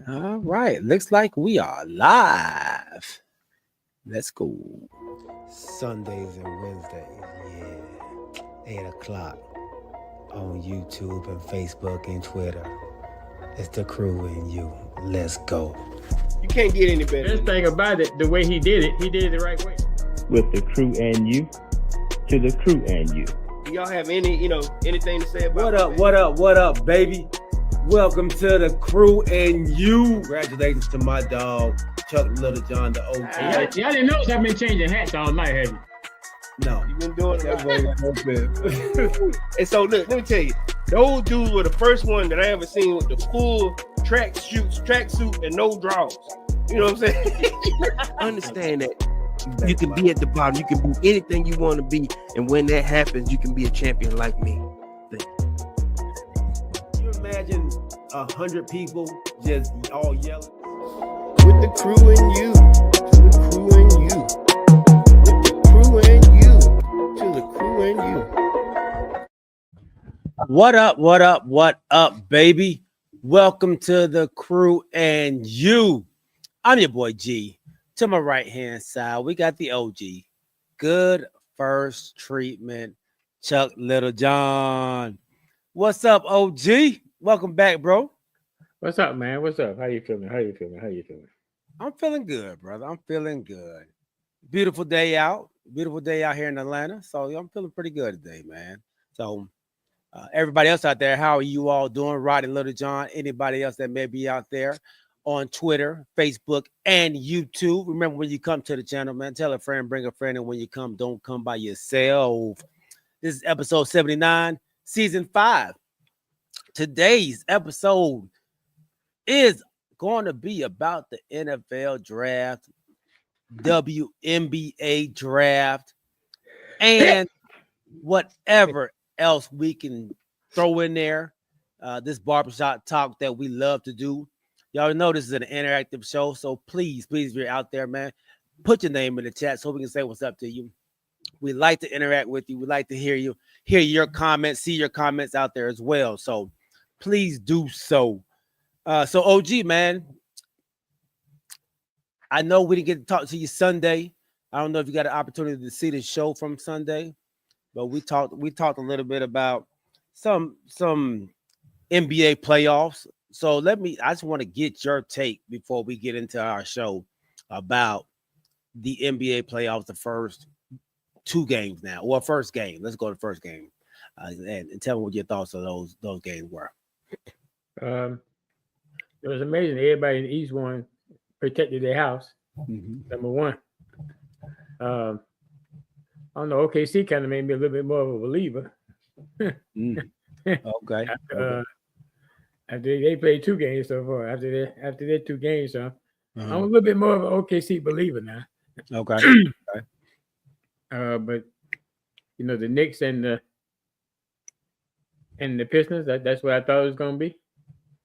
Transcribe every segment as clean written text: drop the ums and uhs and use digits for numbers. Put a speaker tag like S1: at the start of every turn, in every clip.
S1: All right. Looks like we are live. Let's go.
S2: Sundays and Wednesdays, yeah. 8 o'clock on YouTube and Facebook and Twitter. It's the crew and you. Let's go.
S3: You can't get any better.
S4: Best thing about it, the way he did it the right way.
S5: With the crew and you, to the crew and you.
S3: Do y'all have anything to say about
S2: What up, baby? Welcome to the crew and you. Congratulations to my dog, Chuck Little John, the OG.
S4: Y'all didn't know I've been changing hats all night, have you?
S2: No.
S3: You've been doing that. And so look, let me tell you, those dudes were the first one that I ever seen with the full tracksuit and no drawers. You know what I'm saying?
S6: Understand that you can be at the bottom, you can be anything you want to be, and when that happens, you can be a champion like me.
S2: Can you imagine 100 people just all yelling?
S3: With the crew and you, to the crew and you. With the crew and you, to the crew and you.
S1: What up, baby? Welcome to the crew and you. I'm your boy G. To my right hand side, we got the OG. Good first treatment, Chuck Little John. What's up, OG? Welcome back, bro.
S4: What's up, man? What's up? How you feeling?
S1: I'm feeling good, brother. I'm feeling good. Beautiful day out. Beautiful day out here in Atlanta. So I'm feeling pretty good today, man. So everybody else out there, how are you all doing? Roddy Little John, anybody else that may be out there on Twitter, Facebook, and YouTube. Remember, when you come to the channel, man, tell a friend, bring a friend, and when you come, don't come by yourself. This is episode 79, season 5. Today's episode is going to be about the NFL draft, WNBA draft, and whatever else we can throw in there. This barbershop talk that we love to do. Y'all know this is an interactive show, so please, if you're out there, man, put your name in the chat so we can say what's up to you. We like to interact with you. We like to hear your comments, see your comments out there as well. So please do so. So OG, man, I know we didn't get to talk to you Sunday. I don't know if you got an opportunity to see the show from Sunday, but we talked a little bit about some NBA playoffs. So I just want to get your take before we get into our show about the NBA playoffs, the first 2 games now, or first game. Let's go to the first game and tell me what your thoughts of those games were.
S4: It was amazing. Everybody in the East one protected their house. Mm-hmm. Number one. I don't know. OKC kind of made me a little bit more of a believer.
S1: Okay.
S4: After they played 2 games so far. After their 2 games, so I'm a little bit more of an OKC believer now.
S1: Okay.
S4: But the Knicks and the Pistons, that's what I thought it was gonna be.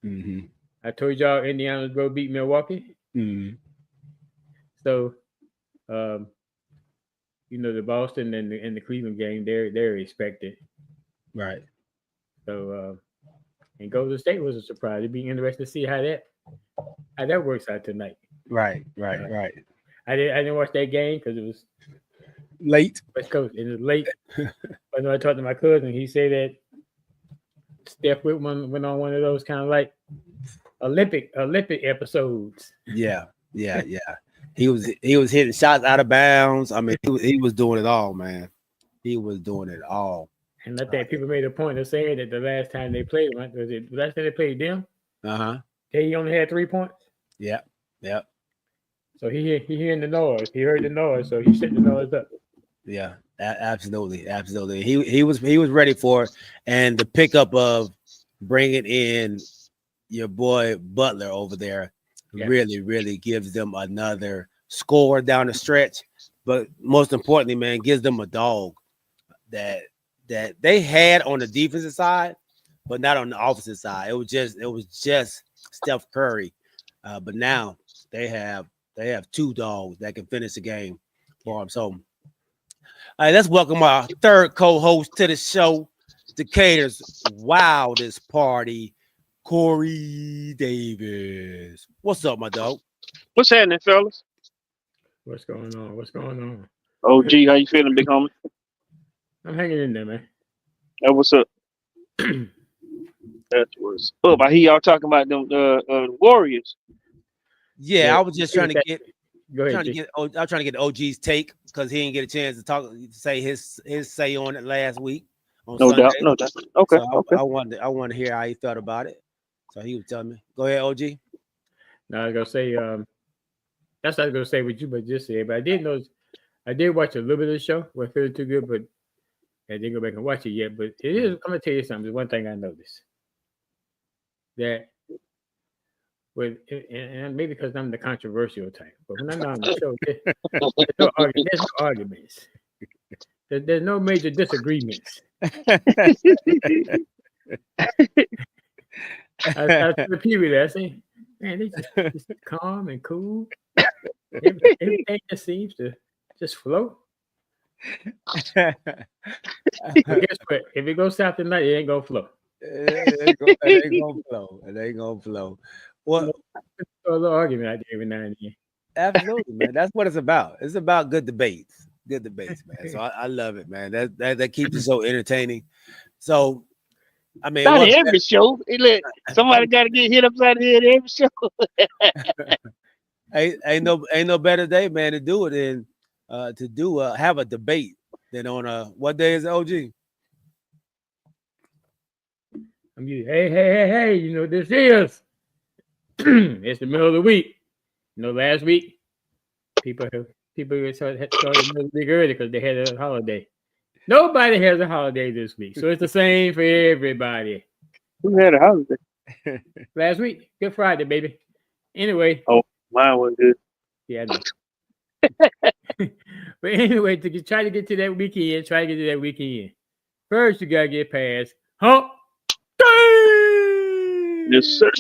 S1: Mm-hmm.
S4: I told y'all Indiana was gonna beat Milwaukee.
S1: Mm-hmm.
S4: So the Boston and the Cleveland game, they're expected.
S1: Right.
S4: So and Golden State was a surprise. It'd be interesting to see how that works out tonight.
S1: Right.
S4: I didn't watch that game because it was
S1: late.
S4: West Coast. It was late. But when I talked to my cousin, he said that Steph Whitman went on one of those kind of like Olympic episodes.
S1: Yeah. He was hitting shots out of bounds. I mean, he was doing it all, man. He was doing it all.
S4: And I think people made a point of saying that the last time they played, was it the last time they played them? He only had 3 points.
S1: Yeah.
S4: So he hearing the noise. He heard the noise, so he set the noise up.
S1: Yeah, absolutely. He was ready for it, and the pickup of bringing in your boy Butler over there really gives them another score down the stretch. But most importantly, man, gives them a dog that they had on the defensive side, but not on the offensive side. It was just Steph Curry, but now they have 2 dogs that can finish the game for them. So, all right, let's welcome our third co-host to the show, Decatur's wildest party, Corey Davis. What's up, my dog?
S7: What's happening, fellas?
S4: What's going on? What's going on?
S7: Oh, gee, how you feeling, big homie?
S4: I'm hanging in there, man.
S7: That what's up? That's what's up. I hear y'all talking about them Warriors.
S1: Yeah, I was just trying to get
S4: Go ahead, G.
S1: I was trying to get OG's take because he didn't get a chance to say his say on it last week on
S7: No
S1: Sunday.
S7: doubt, no doubt. Okay,
S1: So
S7: okay.
S1: I wanted to hear how he felt about it. So he was telling me. Go ahead, OG.
S4: Now I was gonna say, that's what I was gonna say what you but just said, but I did watch a little bit of the show. Wasn't feeling too good, but I didn't go back and watch it yet. But it is. I'm gonna tell you something. There's one thing I noticed that with, and maybe because I'm the controversial type, but when I'm on the show, there's no arguments. There's no major disagreements. I to the people there, I say, man, they just calm and cool. Everything just seems to just flow. But guess what? If it goes south tonight, it ain't gonna flow.
S1: It ain't gonna flow. It ain't gonna flow. Well,
S4: A little argument out there every now and then.
S1: absolutely, man. That's what it's about. It's about good debates. Good debates, man. So I love it, man. That keeps it so entertaining. So I mean,
S7: Not every show. Look, somebody got to get hit upside the head every show.
S1: ain't no better day, man, to do it than have a debate than on what day is it, OG?
S4: I'm used, hey, you know what this is. It's the middle of the week. You know, last week, people started the middle of the week early because they had a holiday. Nobody has a holiday this week, so it's the same for everybody.
S7: Who had a holiday?
S4: Last week, Good Friday, baby. Anyway.
S7: Oh, mine was good.
S4: Yeah, I know. But anyway, try to get to that weekend. First, you gotta get past hump day.
S7: Yes, sir.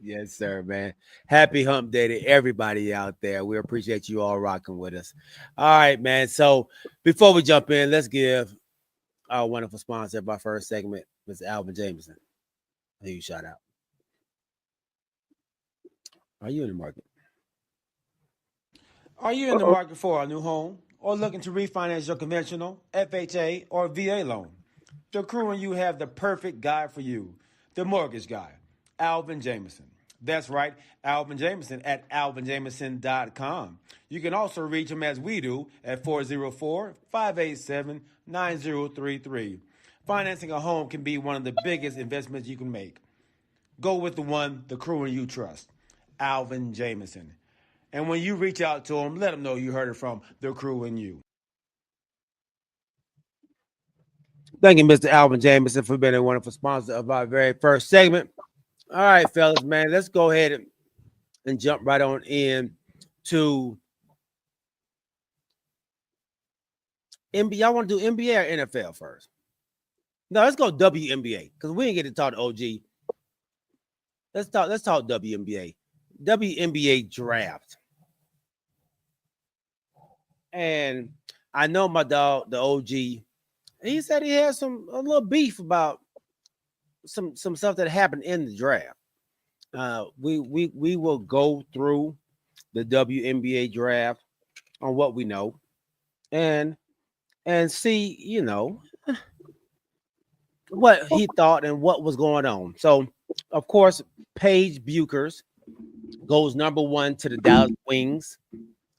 S1: Yes, sir, man. Happy hump day to everybody out there. We appreciate you all rocking with us. All right, man. So before we jump in, let's give our wonderful sponsor of our first segment, Mr. Alvin Jameson. Who you shout out? Are you in the market? Are you in the market for a new home or looking to refinance your conventional, FHA, or VA loan? The crew and you have the perfect guy for you, the mortgage guy, Alvin Jameson. That's right, Alvin Jameson at alvinjameson.com. You can also reach him as we do at 404-587-9033. Financing a home can be one of the biggest investments you can make. Go with the one the crew and you trust, Alvin Jameson. And when you reach out to him, let him know you heard it from the crew and you. Thank you, Mr. Alvin Jameson, for being a wonderful sponsor of our very first segment. All right, fellas, man, let's go ahead and jump right on in to NBA. Y'all want to do NBA or NFL first? No, let's go WNBA because we didn't get to talk to OG. Let's talk WNBA. WNBA draft. And I know my dog, the OG, he said he had a little beef about some stuff that happened in the draft. We will go through the WNBA draft on what we know and see, you know, what he thought and what was going on. So, of course, Paige Buchers goes number 1 to the Dallas Wings.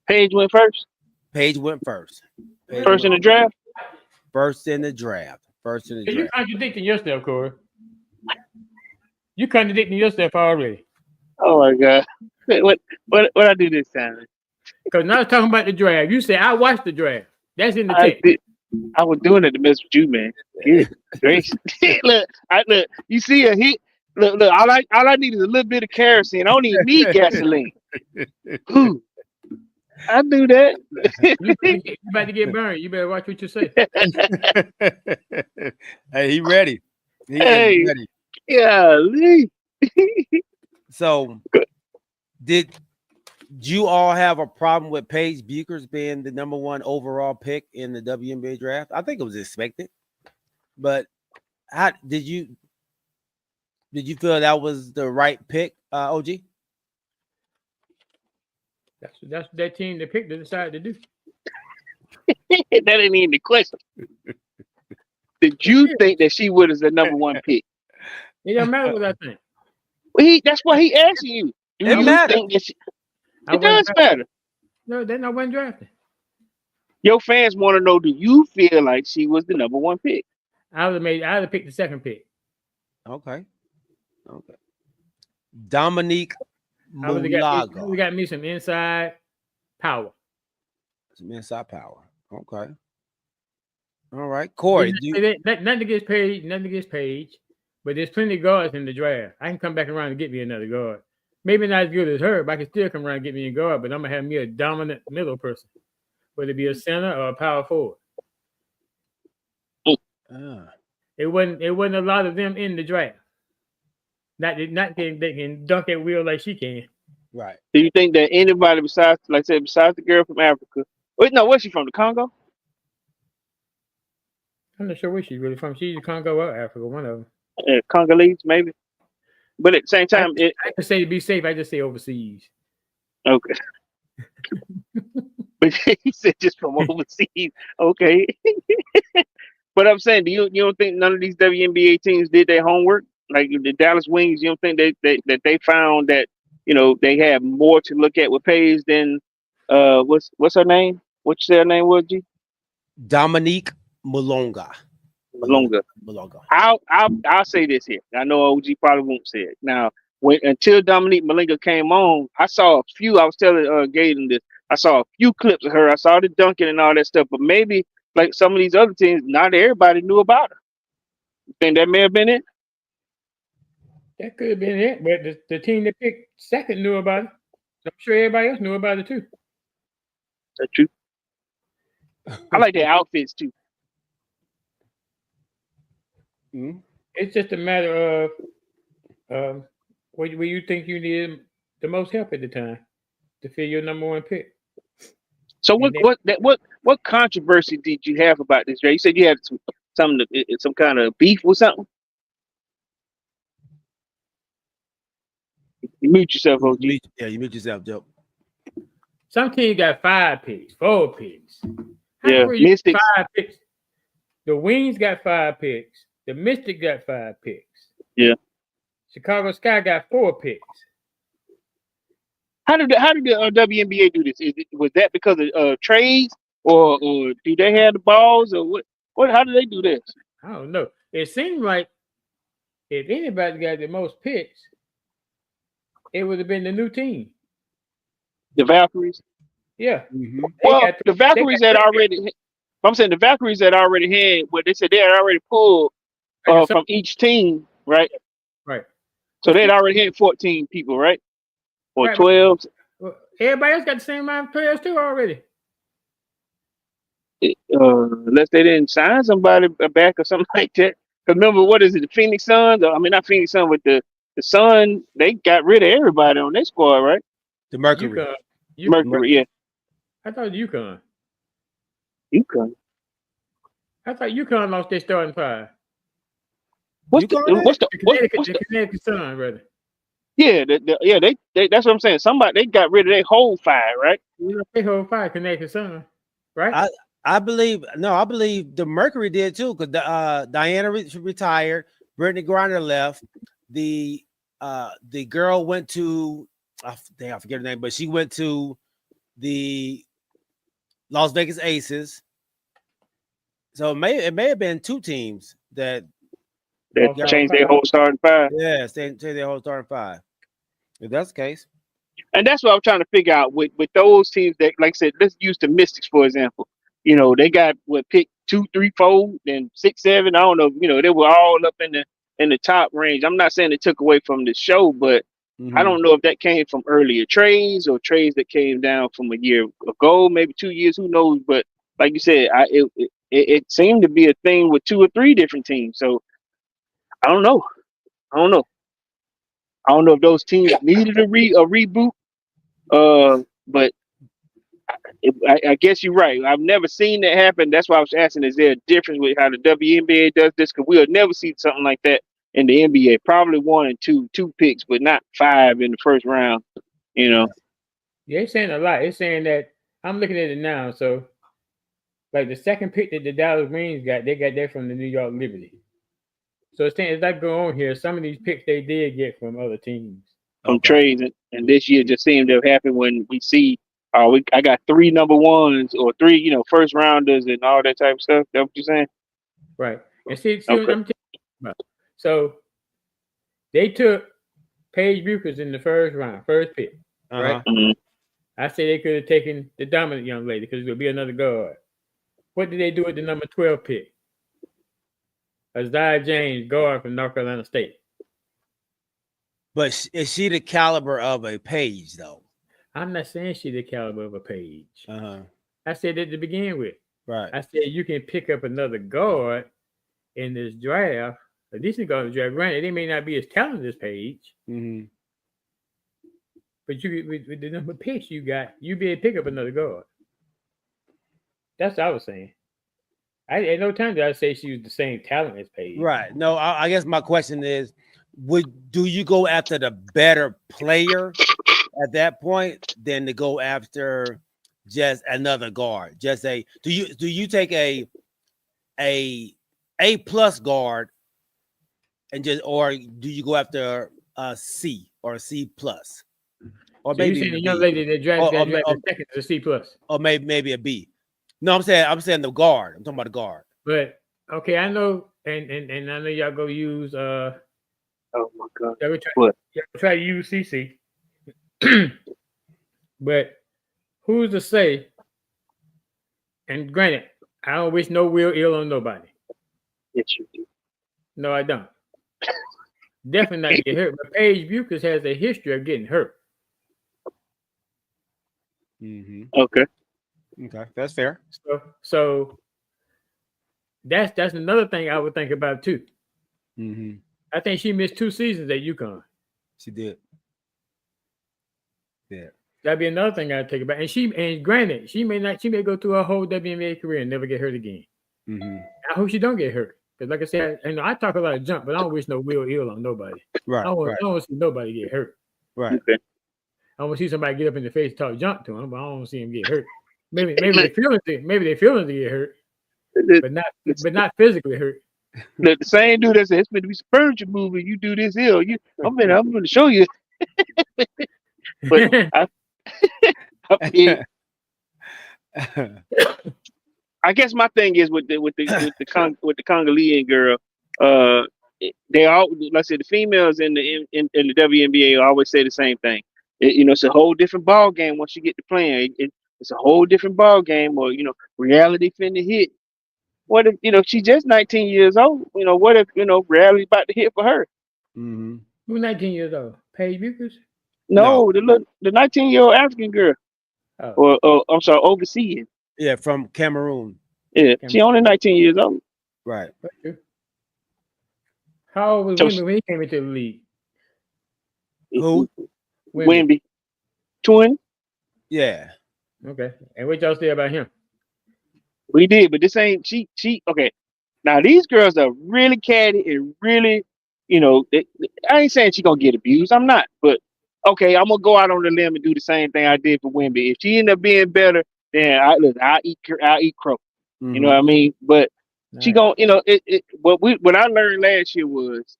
S7: Paige went first.
S1: Paige went first.
S7: First in the draft.
S1: First in the draft.
S4: You're contradicting yourself, Corey. You're contradicting yourself already.
S7: Oh my God! What I do this time?
S4: Because now I was talking about the draft. You said I watched the draft. That's in the text.
S7: I was doing it to mess with you, man. Good gracious. Look. You see a hit. Look. All I need is a little bit of kerosene. I don't even need gasoline. Ooh, I do that.
S4: You about to get burned. You better watch what you say.
S1: Hey, he ready. He is ready.
S7: Yeah.
S1: So, did you all have a problem with Paige Buchers being the number 1 overall pick in the WNBA draft? I think it was expected, but how did you Did you feel that was the right pick, OG?
S4: That's that team they picked to decide to do.
S7: That ain't even the question. Did you think that she was the number one pick?
S4: It don't matter what I think.
S7: Well, that's why he asking you. Do
S1: It
S7: you
S1: matters.
S7: think that she,
S4: I
S7: it does
S4: wasn't
S7: matter?
S4: No, then I wasn't drafted.
S7: Your fans want to know, do you feel like she was the number one pick?
S4: I would have picked the second pick.
S1: Okay. Dominique
S4: I would have
S1: Mulaga.
S4: got me some inside power.
S1: Some inside power. Okay. All right. Corey.
S4: Nothing against Page, but there's plenty of guards in the draft. I can come back around and get me another guard. Maybe not as good as her, but I can still come around and get me a guard. But I'm gonna have me a dominant middle person, whether it be a center or a power forward. It wasn't a lot of them in the draft. Not they can dunk at will like she can.
S1: Right.
S7: Do you think that anybody besides, like I said, besides the girl from Africa? Wait, no, where's she from? The Congo?
S4: I'm not sure where she's really from. She's Congo or Africa, one of them.
S7: Congolese, maybe. But at the same time,
S4: I can say to be safe, I just say overseas.
S7: Okay. But he said just from overseas. Okay. But I'm saying, you don't think none of these WNBA teams did their homework? Like the Dallas Wings, you don't think that they found that they have more to look at with Paige than what's her name? What's her name was, G?
S1: Dominique Malonga.
S7: Malonga. I'll say this here. I know OG probably won't say it. Now, until Dominique Malonga came on, I saw a few. I was telling Gaten this. I saw a few clips of her. I saw the dunking and all that stuff. But maybe like some of these other teams, not everybody knew about her. You think that may have been it?
S4: That could have been it. But the team that picked second knew about it. I'm sure everybody else knew about it too.
S7: That's true. I like their outfits too.
S1: Mm-hmm.
S4: It's just a matter of where you think you needed the most help at the time to fill your number one pick.
S7: So what controversy did you have about this, Jay? You said you had some kind of beef with something. You mute yourself, OG.
S1: Yeah, you mute yourself, Joe.
S4: Some teams got 5 picks, 4 picks.
S7: Yeah, Mystics.
S4: 5 picks. The Wings got 5 picks. The Mystics got 5 picks.
S7: Yeah.
S4: Chicago Sky got 4 picks.
S7: How did the WNBA do this? Was that because of trades, or do they have the balls, or what? How do they do this?
S4: I don't know. It seemed like if anybody got the most picks, it would have been the new team.
S7: The Valkyries.
S4: Yeah.
S1: Mm-hmm.
S7: Well, the Valkyries had already. I'm saying the Valkyries had already had what they said they had already pulled from each team, right?
S4: Right.
S7: So they had already had 14 people, right? Or
S4: right,
S7: 12.
S4: Well, everybody else got the same amount of players too already.
S7: Unless they didn't sign somebody back or something like that. Because remember, what is it? The Phoenix Suns? I mean, not Phoenix Suns, but the Sun. They got rid of everybody on their squad, right?
S1: The Mercury.
S7: Mercury, yeah.
S4: I thought UConn.
S7: UConn.
S4: I thought UConn lost their starting 5.
S7: What's the
S4: Connecticut Sun, brother?
S7: Yeah, they that's what I'm saying. They got rid of their whole 5, right?
S4: They whole 5 Connecticut Sun, right?
S1: I believe the Mercury did too, because Diana retired, Brittany Griner left, the girl went to I forget her name, but she went to the Las Vegas Aces. So it may have been 2 teams that
S7: changed their whole starting 5.
S1: Yeah, changed their whole starting 5. If that's the case.
S7: And that's what I'm trying to figure out with those teams that, like I said, let's use the Mystics for example. They got pick 2, 3, 4, then 6, 7. I don't know. They were all up in the top range. I'm not saying it took away from the show, but I don't know if that came from earlier trades or trades that came down from a year ago, maybe 2 years. Who knows? But like you said, it seemed to be a thing with 2 or 3 different teams. So I don't know. I don't know if those teams needed a reboot. But I guess you're right. I've never seen that happen. That's why I was asking: is there a difference with how the WNBA does this? Because we'll never see something like that in the NBA. Probably 1 and 2 picks, but not 5 in the first round. You know.
S4: Yeah, it's saying a lot. It's saying that I'm looking at it now. So, like the second pick that the Dallas Wings got, they got that from the New York Liberty. So it's saying as I go on here, some of these picks they did get from other teams.
S7: From trades, and this year just seemed to have happened when we see, I got 3 number ones or 3, first rounders and all that type of stuff. That's what you're saying,
S4: right? And see
S7: okay.
S4: what I'm telling you about. So they took Paige Buchers in the first round, first pick, right?
S7: Mm-hmm.
S4: I say they could have taken the dominant young lady because it would be another guard. What did they do with the number 12 pick? Isaiah James, guard from North Carolina State.
S1: But is she the caliber of a Page, though?
S4: I'm not saying she the caliber of a Page.
S1: Uh-huh.
S4: I said that to begin with.
S1: Right.
S4: I said you can pick up another guard in this draft, a decent guard in the draft. Granted, they may not be as talented as Page.
S1: Mm-hmm.
S4: But you with the number of picks you got, you be able to pick up another guard. That's what I was saying. At no time did I say she was the same talent as Paige.
S1: Right. No, I guess my question is, do you go after the better player at that point than to go after just another guard? Just do you take a plus guard and or do you go after a C or a C plus? Or
S4: so
S1: maybe
S4: you saying the young lady that drafted second is a C plus,
S1: or maybe a B. No, I'm saying the guard. I'm talking about the guard.
S4: But okay, I know, and I know y'all go use
S7: oh my God,
S4: y'all try to use CC, but who's to say? And granted, I don't wish no will ill on nobody.
S7: Yes, you do.
S4: No, I don't. Definitely not get hurt. But Paige Buchers has a history of getting hurt.
S1: Mm-hmm.
S7: Okay,
S1: that's fair.
S4: So that's another thing I would think about too.
S1: Mm-hmm.
S4: I think she missed 2 seasons at UConn.
S1: She did. Yeah,
S4: that'd be another thing I'd think about. And granted, she may go through her whole WNBA career and never get hurt again.
S1: Mm-hmm.
S4: I hope she don't get hurt. Because like I said, I talk a lot of junk, but I don't wish no will ill on nobody.
S1: Right.
S4: I don't want to see nobody get hurt.
S1: Right.
S7: Okay.
S4: I want to see somebody get up in the face and talk junk to him, but I don't want to see him get hurt. Maybe they feeling to get hurt, but not physically hurt.
S7: The same dude that said it's meant to be furniture moving. You do this ill. I'm going to show you. But I guess my thing is with the Congolese girl. They all, like I said, the females in the WNBA always say the same thing. It's a whole different ball game once you get to playing. It's a whole different ball game, or reality finna hit. What if she's just 19 years old? What if reality about to hit for her?
S1: Mm-hmm.
S4: Who's 19 years old? Paige Buchers?
S7: No, the 19-year-old African girl.
S4: Oh.
S7: Or I'm sorry, overseas.
S1: Yeah, from Cameroon.
S7: Yeah, she only 19 years old.
S1: Right.
S4: How old was Wemby when he came into the league?
S1: Who?
S7: Wemby. Twin.
S1: Yeah.
S4: Okay. And what y'all say about him?
S7: We did, but this ain't she. Okay. Now these girls are really catty and really, I ain't saying she gonna get abused. I'm not, but okay, I'm gonna go out on the limb and do the same thing I did for Wemby. If she end up being better, then I'll eat crow.
S1: Mm-hmm.
S7: You know what I mean? But she gonna, what I learned last year was,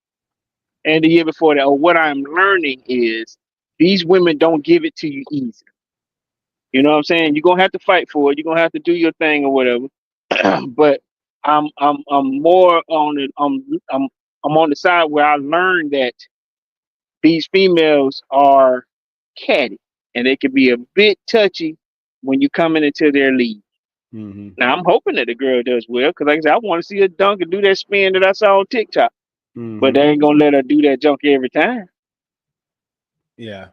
S7: and the year before that, or what I'm learning is, these women don't give it to you easy. You know what I'm saying? You're gonna have to fight for it. You're gonna have to do your thing or whatever. But I'm more on it. I'm on the side where I learned that these females are catty and they can be a bit touchy when you're coming into their league.
S1: Mm-hmm.
S7: Now I'm hoping that the girl does well, because like I said, I want to see her dunk and do that spin that I saw on TikTok.
S1: Mm-hmm.
S7: But they ain't gonna let her do that junk every time.
S1: Yeah.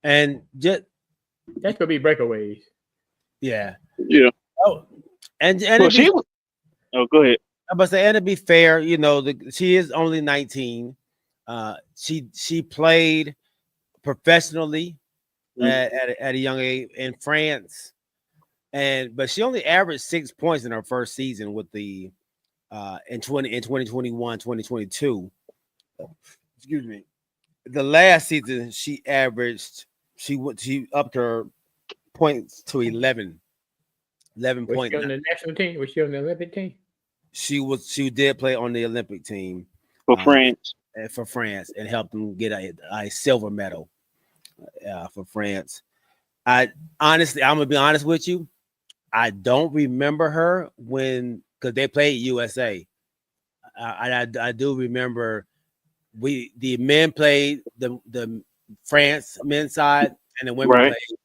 S1: And just
S4: that's gonna be breakaways.
S1: Yeah.
S7: Yeah.
S1: Oh, and
S7: well, she was. Oh, go ahead.
S1: I'm about to say, and to be fair, she is only 19. She played professionally at a young age in France, but she only averaged 6 points in her first season with the in 2021, 2022. excuse me. The last season she upped her points to 11. 11
S4: Was
S1: point.
S4: she on the national team? Was she on the Olympic team?
S1: She did play on the Olympic team
S7: for France.
S1: for France and helped them get a silver medal for France. I honestly, I'm gonna be honest with you. I don't remember her because they played USA. I do remember the men played the France men's side and the women
S7: Right.
S1: played,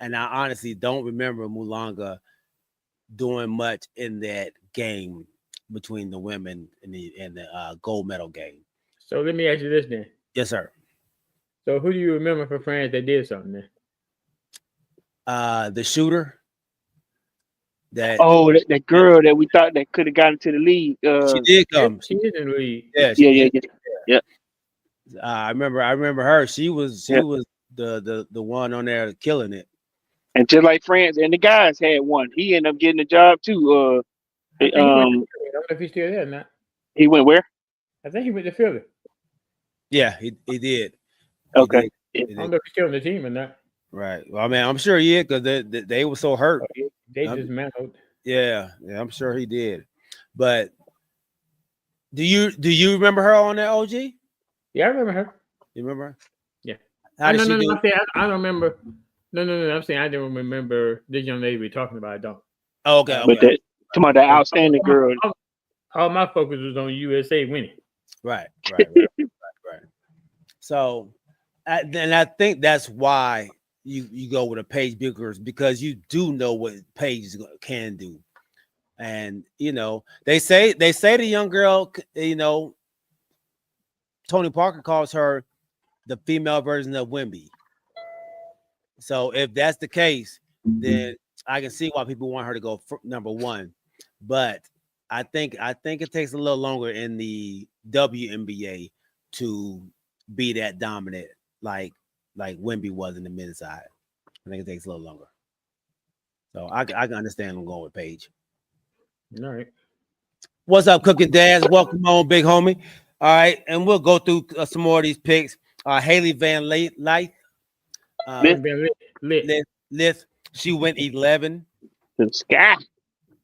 S1: and I honestly don't remember Mulanga doing much in that game between the women and the gold medal game.
S4: So let me ask you this then.
S1: Yes, sir.
S4: So who do you remember for France that did something then?
S1: The shooter.
S7: Oh, that girl that we thought that could have got into the league.
S1: She did come.
S4: She is in the league.
S1: Yeah,
S7: yeah.
S1: I remember her. She was the one on there killing it.
S7: And just like France and the guys had one, he ended up getting a job too.
S4: I don't know if he's still there or not.
S7: He went where?
S4: I think he went to Philly.
S1: Yeah, he did.
S7: Okay.
S4: I don't know if he's still on the team or not.
S1: Right. Well, I mean, I'm sure he did because they were so hurt.
S4: They dismantled.
S1: Yeah, I'm sure he did. But do you remember her on that OG?
S4: Yeah, I remember her.
S1: You remember her?
S4: Yeah.
S1: How did she do?
S4: I'm saying I don't remember. No. I'm saying I don't remember this young lady we're talking about. I don't.
S1: Oh, okay.
S7: But talking about that outstanding girl.
S4: All my focus was on USA winning.
S1: Right. So, and I think that's why you go with a Paige Bueckers, because you do know what Paige can do, and they say the young girl, Tony Parker calls her the female version of Wemby. So if that's the case, then I can see why people want her to go number one. But I think it takes a little longer in the WNBA to be that dominant like Wemby was in the men's side. I think it takes a little longer. So I can understand them going with Paige.
S4: All right.
S1: What's up, Cooking Dads? Welcome on, big homie. All right, and we'll go through some more of these picks. Haley Van Lith. Lith. She went 11.
S7: To the Sky.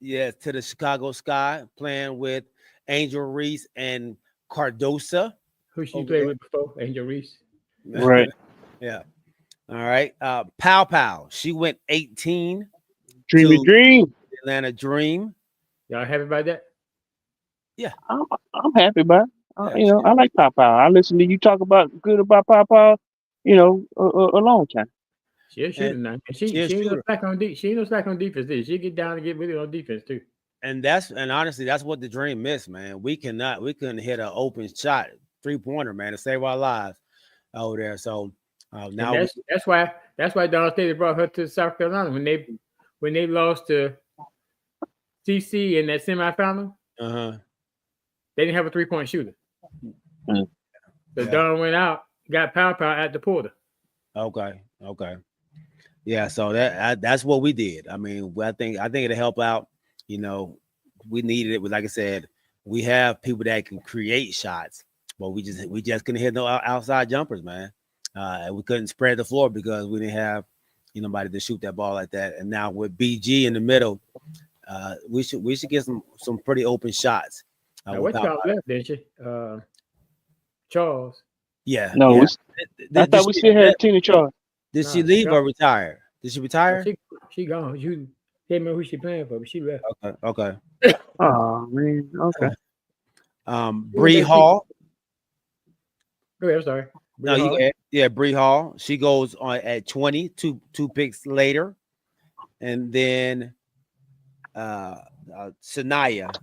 S1: Yes, to the Chicago Sky, playing with Angel Reese and Cardosa.
S4: Who she played with before? Angel Reese.
S7: Right.
S1: Yeah. All right. Pow. She went 18.
S7: Dream.
S1: Atlanta Dream.
S4: Y'all happy about that?
S1: Yeah.
S7: I'm happy about it. I like Pow. I listen to you talk about Pow, a long time.
S4: She'll shoot now. She ain't no slack on defense. She ain't no slack on defense. She get down and get really on defense too.
S1: And honestly, that's what the Dream missed, man. We couldn't hit an open shot 3-pointer, man, to save our lives over there. So now
S4: that's why Don State brought her to South Carolina when they lost to CC in that semifinal. They didn't have a 3-point shooter. So Don went out, got Pow at the Porter.
S1: Okay. Yeah, so that's what we did. I mean, I think it'll help out. We needed it. Like I said, we have people that can create shots, but we just couldn't hit no outside jumpers, man. We couldn't spread the floor because we didn't have nobody to shoot that ball like that. And now with BG in the middle, we should get some pretty open shots.
S4: What y'all left, didn't you? Charles.
S1: Yeah.
S7: No, I thought we still had Tina Charles.
S1: Did she leave or retire? Did she retire?
S4: She gone. You can't remember who she playing for, but she left.
S1: Okay.
S7: Oh man. Okay.
S1: Bree Hall.
S4: Go ahead. I'm sorry.
S1: No, you go ahead. Yeah, Bree Hall. She goes on at 20, two picks later, and then Sanaya.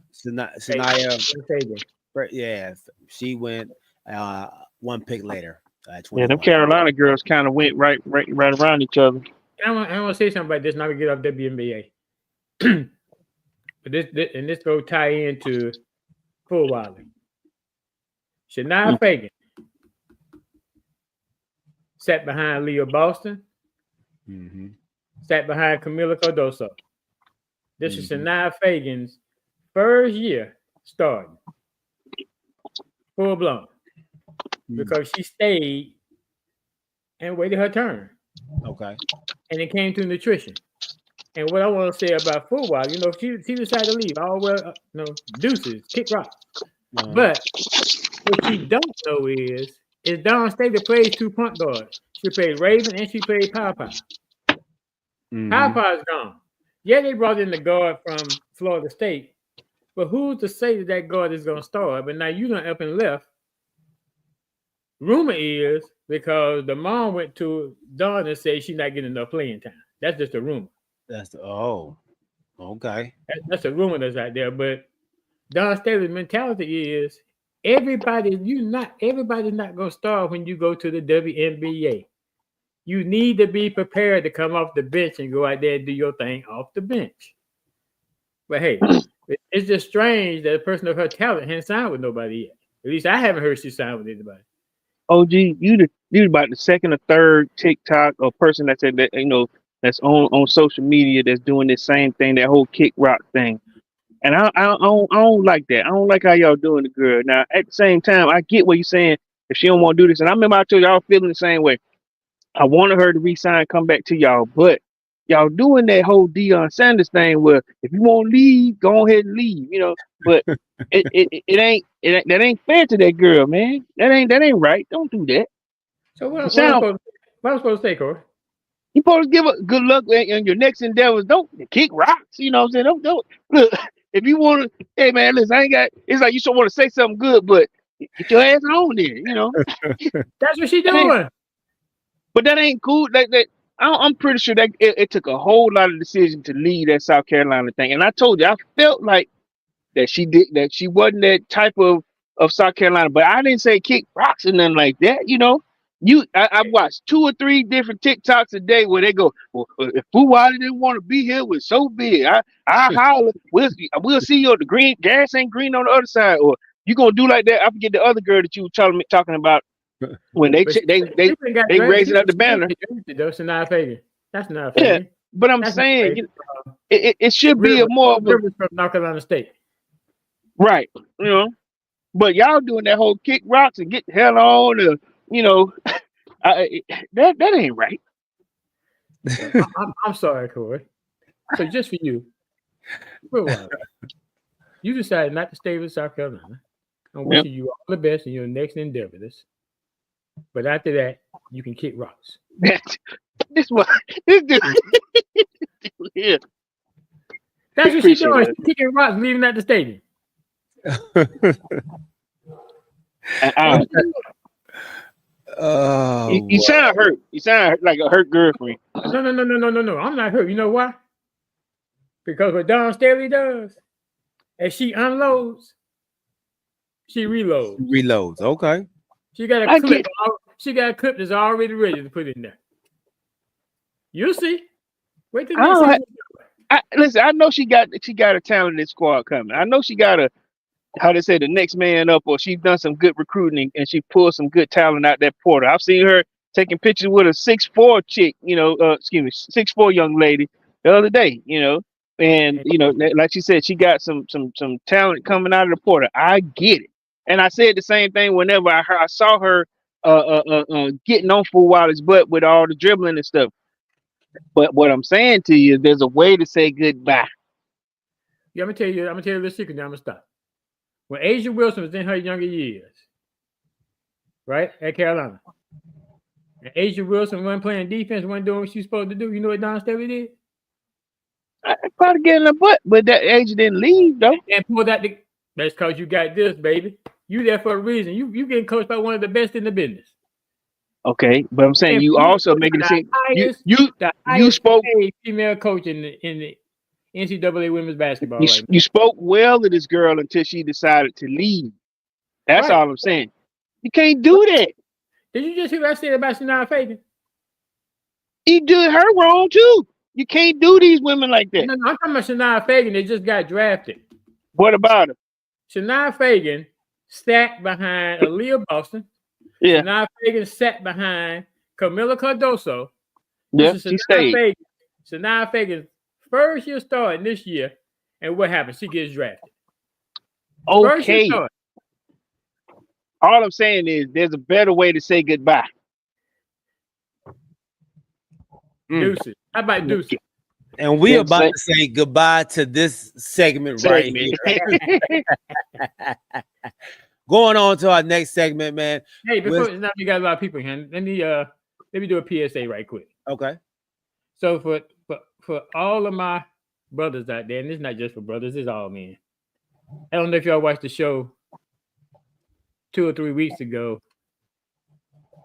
S1: Yeah, she went 1 pick later.
S7: Yeah, them Carolina girls kind of went right around each other.
S4: I want to say something about this. Now we get off WNBA. But this go tie into Full Wiley. Shania Fagan sat behind Leah Boston. Sat behind Camila Cardoso. This is Shania Fagan's first year starting. Full blown. because she stayed and waited her turn.
S1: Okay.
S4: And it came to nutrition. And what I want to say about football, if she decided to leave, deuces, kick rock. But what she don't know is Dawn Staley plays 2 point guards. She played Raven and she played Pow Pow. Pow Pow's gone. Yeah, they brought in the guard from Florida State, but who's to say that guard is going to start? But now you done up and left. Rumor is because the mom went to Dawn and said she's not getting enough playing time. That's just a rumor.
S1: Okay.
S4: That's a rumor that's out there. But Dawn Staley's mentality is everybody's not going to start when you go to the WNBA. You need to be prepared to come off the bench and go out there and do your thing off the bench. But hey, it's just strange that a person of her talent hasn't signed with nobody yet. At least I haven't heard she signed with anybody.
S7: OG, you about the second or third TikTok or person that said that that's on social media that's doing this same thing, that whole kick rock thing. And I don't like that. I don't like how y'all doing the girl. Now at the same time, I get what you're saying if she don't want to do this. And I remember I told y'all feeling the same way. I wanted her to resign, come back to y'all, but y'all doing that whole Deion Sanders thing where if you want to leave, go ahead and leave, But it ain't fair to that girl, man. That ain't right. Don't do that.
S4: So what I'm supposed to say, Corey?
S7: You supposed to give a good luck in your next endeavors. Don't kick rocks. You know what I'm saying? Don't look. If you want to, hey man, listen, I ain't got. It's like you still want to say something good, but get your ass on there.
S4: That's what she doing.
S7: But that ain't cool. I'm pretty sure that it took a whole lot of decision to leave that South Carolina thing. And I told you, I felt like that she wasn't that type of South Carolina. But I didn't say kick rocks or nothing like that. I watched 2 or 3 different TikToks a day where they go, well, if Fuwadi didn't want to be here, was so big. I holler. We'll see you. The green gas ain't green on the other side, or you gonna do like that? I forget the other girl that you were talking about. When they raising up the banner.
S4: Shania Fagan. That's not
S7: Fagan. Yeah, but I'm saying it should be a more of a
S4: from North Carolina State.
S7: Right. But y'all doing that whole kick rocks and get the hell on that ain't right.
S4: I'm sorry, Corey. So just for you, you decided not to stay with South Carolina. I'm wishing you all the best in your next endeavors. But after that, you can kick rocks.
S7: This dude. Yeah.
S4: That's what she's doing. She's kicking rocks, leaving at the stadium.
S7: You sound hurt. You sound like a hurt girlfriend.
S4: No. I'm not hurt. You know why? Because what Dawn Staley does, as she unloads, she reloads.
S1: Reloads. Okay.
S4: She got a clip. She got a clip that's already ready to put in there. You'll see. Wait till next season.
S7: Listen, I know she got a talented squad coming. I know she got how they say, the next man up, or she's done some good recruiting and she pulled some good talent out that portal. I've seen her taking pictures with a 6'4" chick, 6'4" young lady the other day, and like she said, she got some talent coming out of the portal. I get it. And I said the same thing whenever I saw her getting on Fuwadi's butt with all the dribbling and stuff. But what I'm saying to you is there's a way to say goodbye.
S4: Yeah, I'm gonna tell you this secret. Now I'm gonna stop. When Asia Wilson was in her younger years, right, at Carolina, and Asia Wilson wasn't playing defense, wasn't doing what she was supposed to do, you know what Dawn Staley did?
S7: I probably getting a butt, but that Asia didn't leave though.
S4: And pulled out that's because you got this, baby. You there for a reason. You getting coached by one of the best in the business.
S7: Okay, but I'm saying you also making it seem you spoke
S4: female coach in the NCAA women's basketball.
S7: You spoke well to this girl until she decided to leave. That's all I'm saying. You can't do that.
S4: Did you just hear what I said about Shania Fagan?
S7: You did her wrong too. You can't do these women like that.
S4: No, I'm talking about Shania Fagan that just got drafted.
S7: What about her?
S4: Shania Fagan sat behind Aaliyah Boston.
S7: Yeah.
S4: Shania Fagan sat behind Camila Cardoso.
S7: Yeah, she stayed.
S4: Shania Fagan's first year starting this year, and what happened? She gets drafted.
S7: Okay. All I'm saying is there's a better way to say goodbye.
S4: Deuces. How about deuces?
S1: And we
S7: Then
S1: about
S7: say-
S1: to say goodbye to this segment right
S7: segment.
S1: here. Going on to our next segment, man.
S4: Hey, before now we got a lot of people here. Let me do a PSA right quick.
S1: Okay.
S4: So for all of my brothers out there, and it's not just for brothers, it's all men. I don't know if y'all watched the show 2 or 3 weeks ago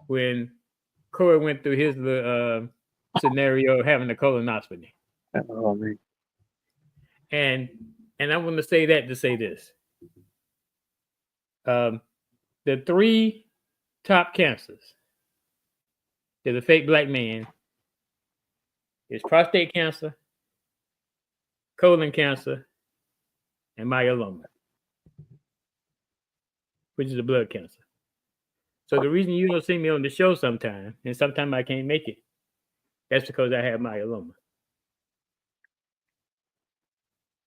S4: when Corey went through his little scenario of having a colonoscopy.
S7: Oh, man.
S4: And I want to say that to say this. The 3 top cancers that affect black men is prostate cancer, colon cancer, and myeloma, which is a blood cancer. So the reason you don't see me on the show sometime, and sometimes I can't make it, that's because I have myeloma.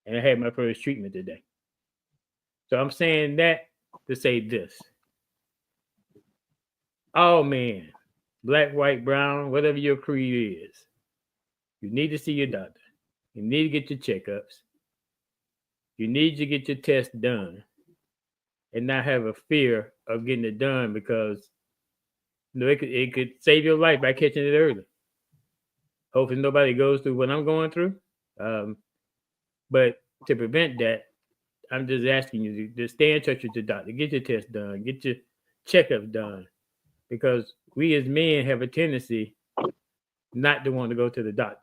S4: And I had my first treatment today. So I'm saying that to say this. Oh man, black, white, brown, whatever your creed is, you need to see your doctor. You need to get your checkups. You need to get your test done and not have a fear of getting it done because it could save your life by catching it early. Hopefully nobody goes through what I'm going through. But to prevent that, I'm just asking you to stay in touch with your doctor, get your test done, get your checkup done, because we as men have a tendency not to want to go to the doctor.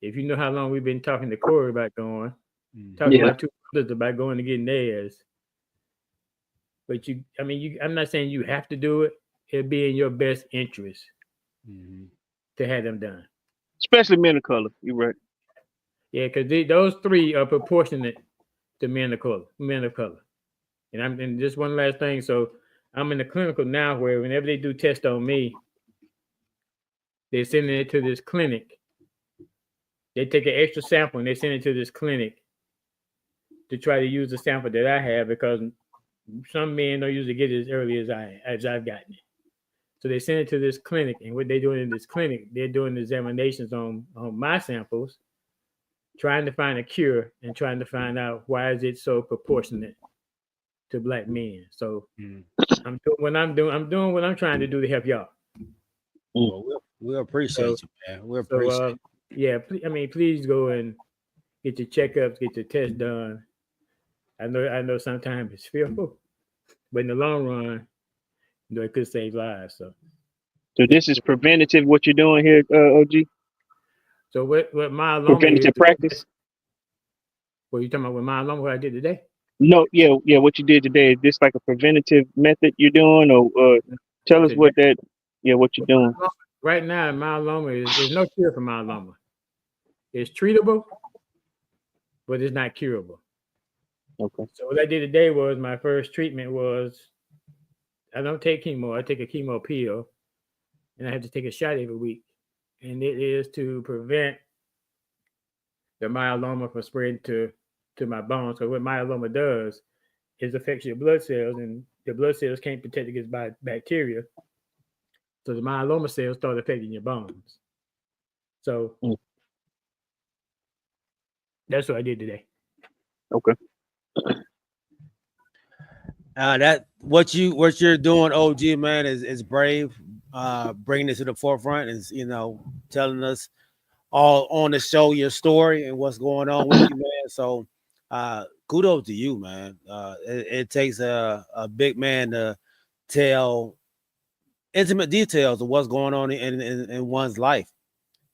S4: If you know how long we've been talking to Corey about going, talking about 2 others about going to get theirs, but I'm not saying you have to do it. It'd be in your best interest to have them done.
S7: Especially men of color. You're right.
S4: Yeah, because those 3 are proportionate to men of color. And just one last thing. So I'm in the clinical now where whenever they do tests on me, they send it to this clinic. They take an extra sample and they send it to this clinic to try to use the sample that I have because some men don't usually get it as early as I've gotten it. So they send it to this clinic, and what they're doing in this clinic, they're doing examinations on my samples, trying to find a cure and trying to find out why is it so proportionate to black men. So I'm doing what I'm trying to do to help y'all.
S1: Well, we appreciate you, man. We appreciate
S4: yeah, please go and get your checkups, get your tests done. I know sometimes it's fearful, but in the long run, it could save lives. So
S7: this is preventative. What you're doing here, OG?
S4: So what myeloma
S7: Preventative practice?
S4: What are you talking about with myeloma? What I did today?
S7: No, yeah. What you did today, is this like a preventative method you're doing, or tell us what you're doing.
S4: Right now, myeloma there's no cure for myeloma. It's treatable, but it's not curable.
S7: Okay.
S4: So what I did today was my first treatment was I don't take chemo. I take a chemo pill, and I have to take a shot every week, and it is to prevent the myeloma from spreading to my bones. So what myeloma does is affects your blood cells, and the blood cells can't protect against bacteria. So the myeloma cells start affecting your bones. So that's what I did today.
S7: Okay.
S1: that what you're doing, OG, man, is brave. Bringing it to the forefront is telling us all on the show your story and what's going on with you, man. So kudos to you, man. It takes a big man to tell intimate details of what's going on in one's life,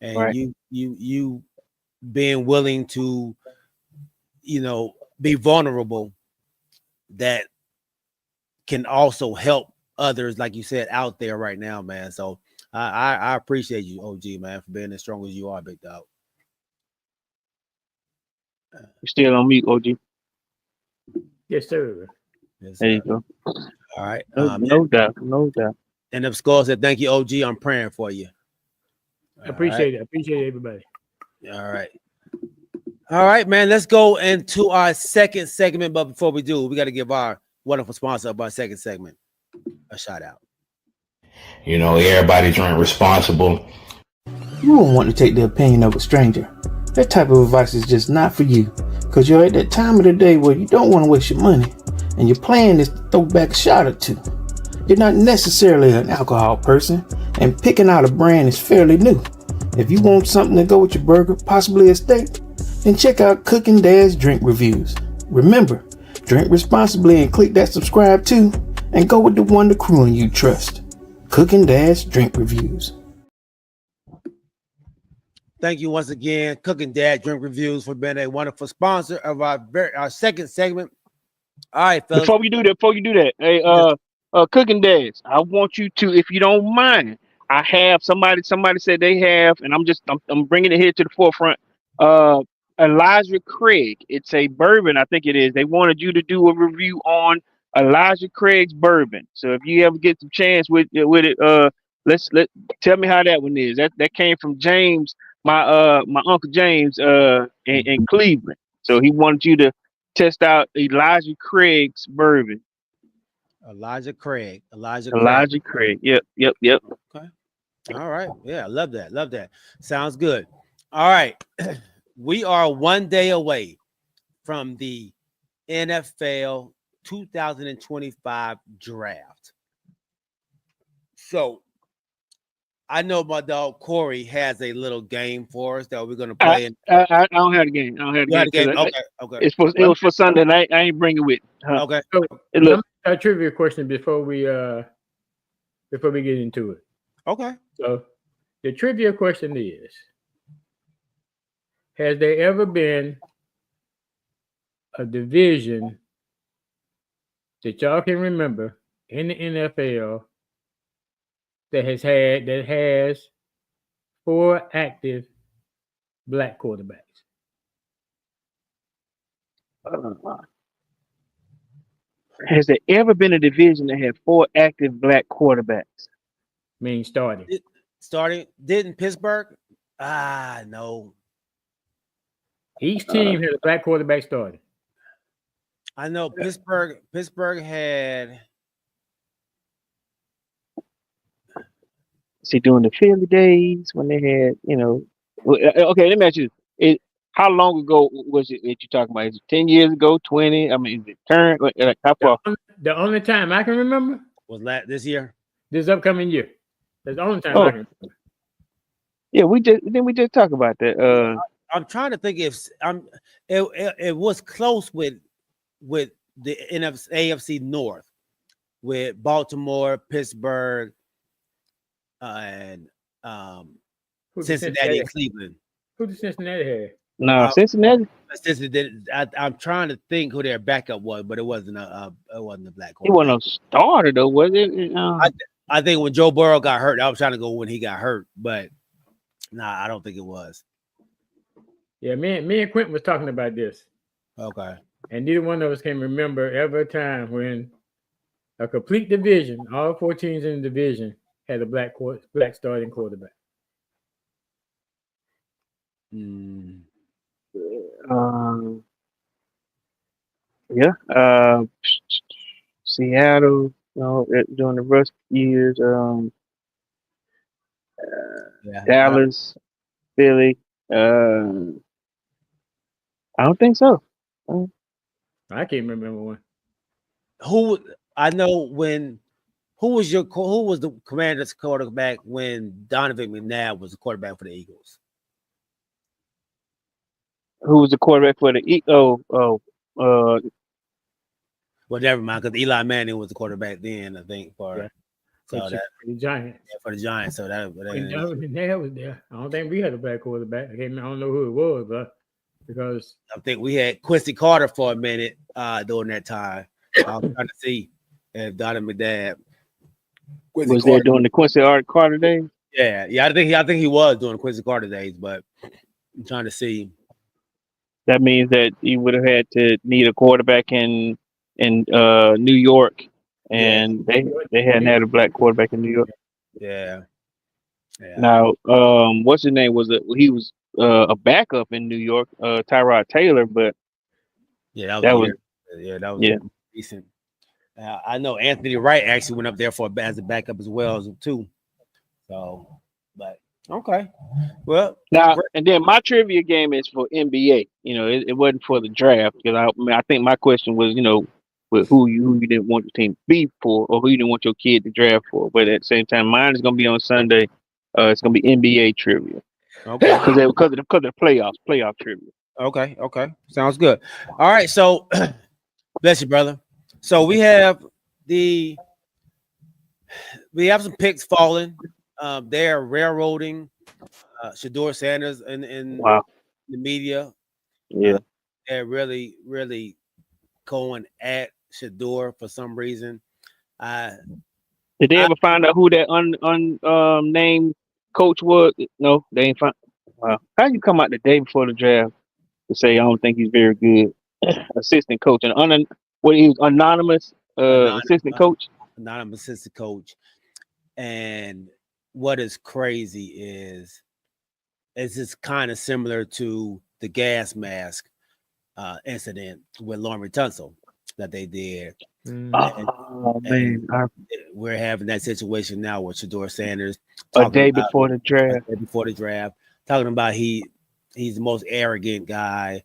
S1: and
S7: right.
S1: you being willing to be vulnerable, that can also help others, like you said, out there right now, man. So I appreciate you, OG, man, for being as strong as you are, big dog.
S7: You're still on mute, OG.
S4: Yes, sir.
S1: Yes,
S7: there you go.
S1: All right.
S7: No doubt.
S1: And if Skull said, thank you, OG, I'm praying for you.
S4: I appreciate it. I appreciate everybody.
S1: All right, man. Let's go into our second segment. But before we do, we got to give our wonderful sponsor of our second segment. a shout out.
S8: You know, everybody drink responsible.
S9: You won't want to take the opinion of a stranger. That type of advice is just not for you, because you're at that time of the day where you don't want to waste your money, and your plan is to throw back a shot or two. You're not necessarily an alcohol person, and picking out a brand is fairly new. If you want something to go with your burger, possibly a steak, then check out Cooking Dad's Drink Reviews. Remember, drink responsibly and click that subscribe too, and go with the one the crew and you trust. Cooking Dad's Drink Reviews.
S1: Thank you once again, Cooking Dad Drink Reviews, for being a wonderful sponsor of our second segment. All right, fellas.
S7: Before you do that, hey, Cooking Dads, I want you to, if you don't mind, I have somebody said they have, and I'm bringing it here to the forefront. Elijah Craig, it's a bourbon, I think it is. They wanted you to do a review on Elijah Craig's bourbon. So if you ever get some chance with it, let tell me how that one is. That came from James, my uncle James, in Cleveland. So he wanted you to test out Elijah Craig's bourbon.
S1: Elijah Craig.
S7: Elijah Craig. Yep.
S1: Okay. All right. Yeah, love that. Sounds good. All right. We are 1 day away from the NFL 2025 draft. So I know my dog Corey has a little game for us that we're gonna play.
S7: I don't have the game.
S1: Okay.
S7: It was for Sunday night. I ain't bring it with.
S1: Okay.
S4: So,
S7: It look,
S4: a trivia question before we get into it.
S1: Okay.
S4: So the trivia question is: has there ever been a division that y'all can remember in the NFL that has 4 active black quarterbacks?
S7: has there ever been a division that had 4 active black quarterbacks?
S4: Mean starting.
S1: Didn't Pittsburgh? No.
S4: Each team had a black quarterback starting.
S1: I know Pittsburgh had.
S7: See, during the Philly days when they had, okay, let me ask you, how long ago was it that you're talking about? Is it 10 years ago, 20? I mean, is it current? Like, how far?
S4: The only time I can remember
S1: was this year.
S4: This upcoming year. That's the only time I can remember.
S7: Yeah, we just talk about that.
S1: I'm trying to think if it was close with the AFC North with Baltimore, Pittsburgh, and Cincinnati and Cleveland.
S4: Who did Cincinnati have?
S7: No, Cincinnati.
S1: I'm trying to think who their backup was, but it wasn't a black quarterback.
S7: He wasn't a starter though, was it?
S1: I think when Joe Burrow got hurt, I was trying to go when he got hurt, but I don't think it was.
S4: Yeah, me and Quentin was talking about this.
S1: Okay.
S4: And neither one of us can remember ever a time when a complete division, all 4 teams in the division, had a black starting quarterback.
S7: Seattle, during the Russ years, Dallas, Philly. I don't think so.
S4: I can't remember one.
S1: Who was the Commanders quarterback when Donovan McNabb was the quarterback for the Eagles?
S7: Who was the quarterback for the Eagles?
S1: Well, never mind, because Eli Manning was the quarterback then, I think, for
S4: the Giants.
S1: Yeah, for the Giants. So that
S4: McNabb was there. I don't think we had a black quarterback. I don't know who it was, but because
S1: I think we had Quincy Carter for a minute during that time. I was trying to see if Donovan McNabb
S7: was there during the Quincy Carter days.
S1: Yeah. I think he was doing Quincy Carter days, but I'm trying to see.
S7: That means that he would have had to need a quarterback in New York, and they hadn't had a black quarterback in New York.
S1: Yeah.
S7: Now, what's his name? He was a backup in New York, Tyrod Taylor, but
S1: that was decent. I know Anthony Wright actually went up there for as a backup as well too. So, but okay, well,
S7: Now and then my trivia game is for NBA. You know, it wasn't for the draft because I think my question was, you know, with who you didn't want your team to be for, or who you didn't want your kid to draft for. But at the same time, mine is gonna be on Sunday. It's gonna be NBA trivia
S1: okay,
S7: because of the playoff trivia.
S1: okay, sounds good. All right, so bless you, brother. So the we have some picks falling. They are railroading Shador Sanders in
S7: Wow.
S1: the media.
S7: Yeah.
S1: They're really going at Shador for some reason. I
S7: Did they
S1: I
S7: ever find out who that named coach was? No, they ain't find. Wow. How you come out the day before the draft to say I don't think he's very good? Assistant coach and what he was anonymous
S1: anonymous,
S7: assistant coach.
S1: anonymous assistant coach. And what is crazy is it's kind of similar to the gas mask incident with Lauren Tunsil that they did.
S7: Oh
S1: And
S7: man,
S1: we're having that situation now with Shador Sanders
S7: a
S1: talking
S7: day
S1: about
S7: before the draft.
S1: before the draft, talking about he's the most arrogant guy,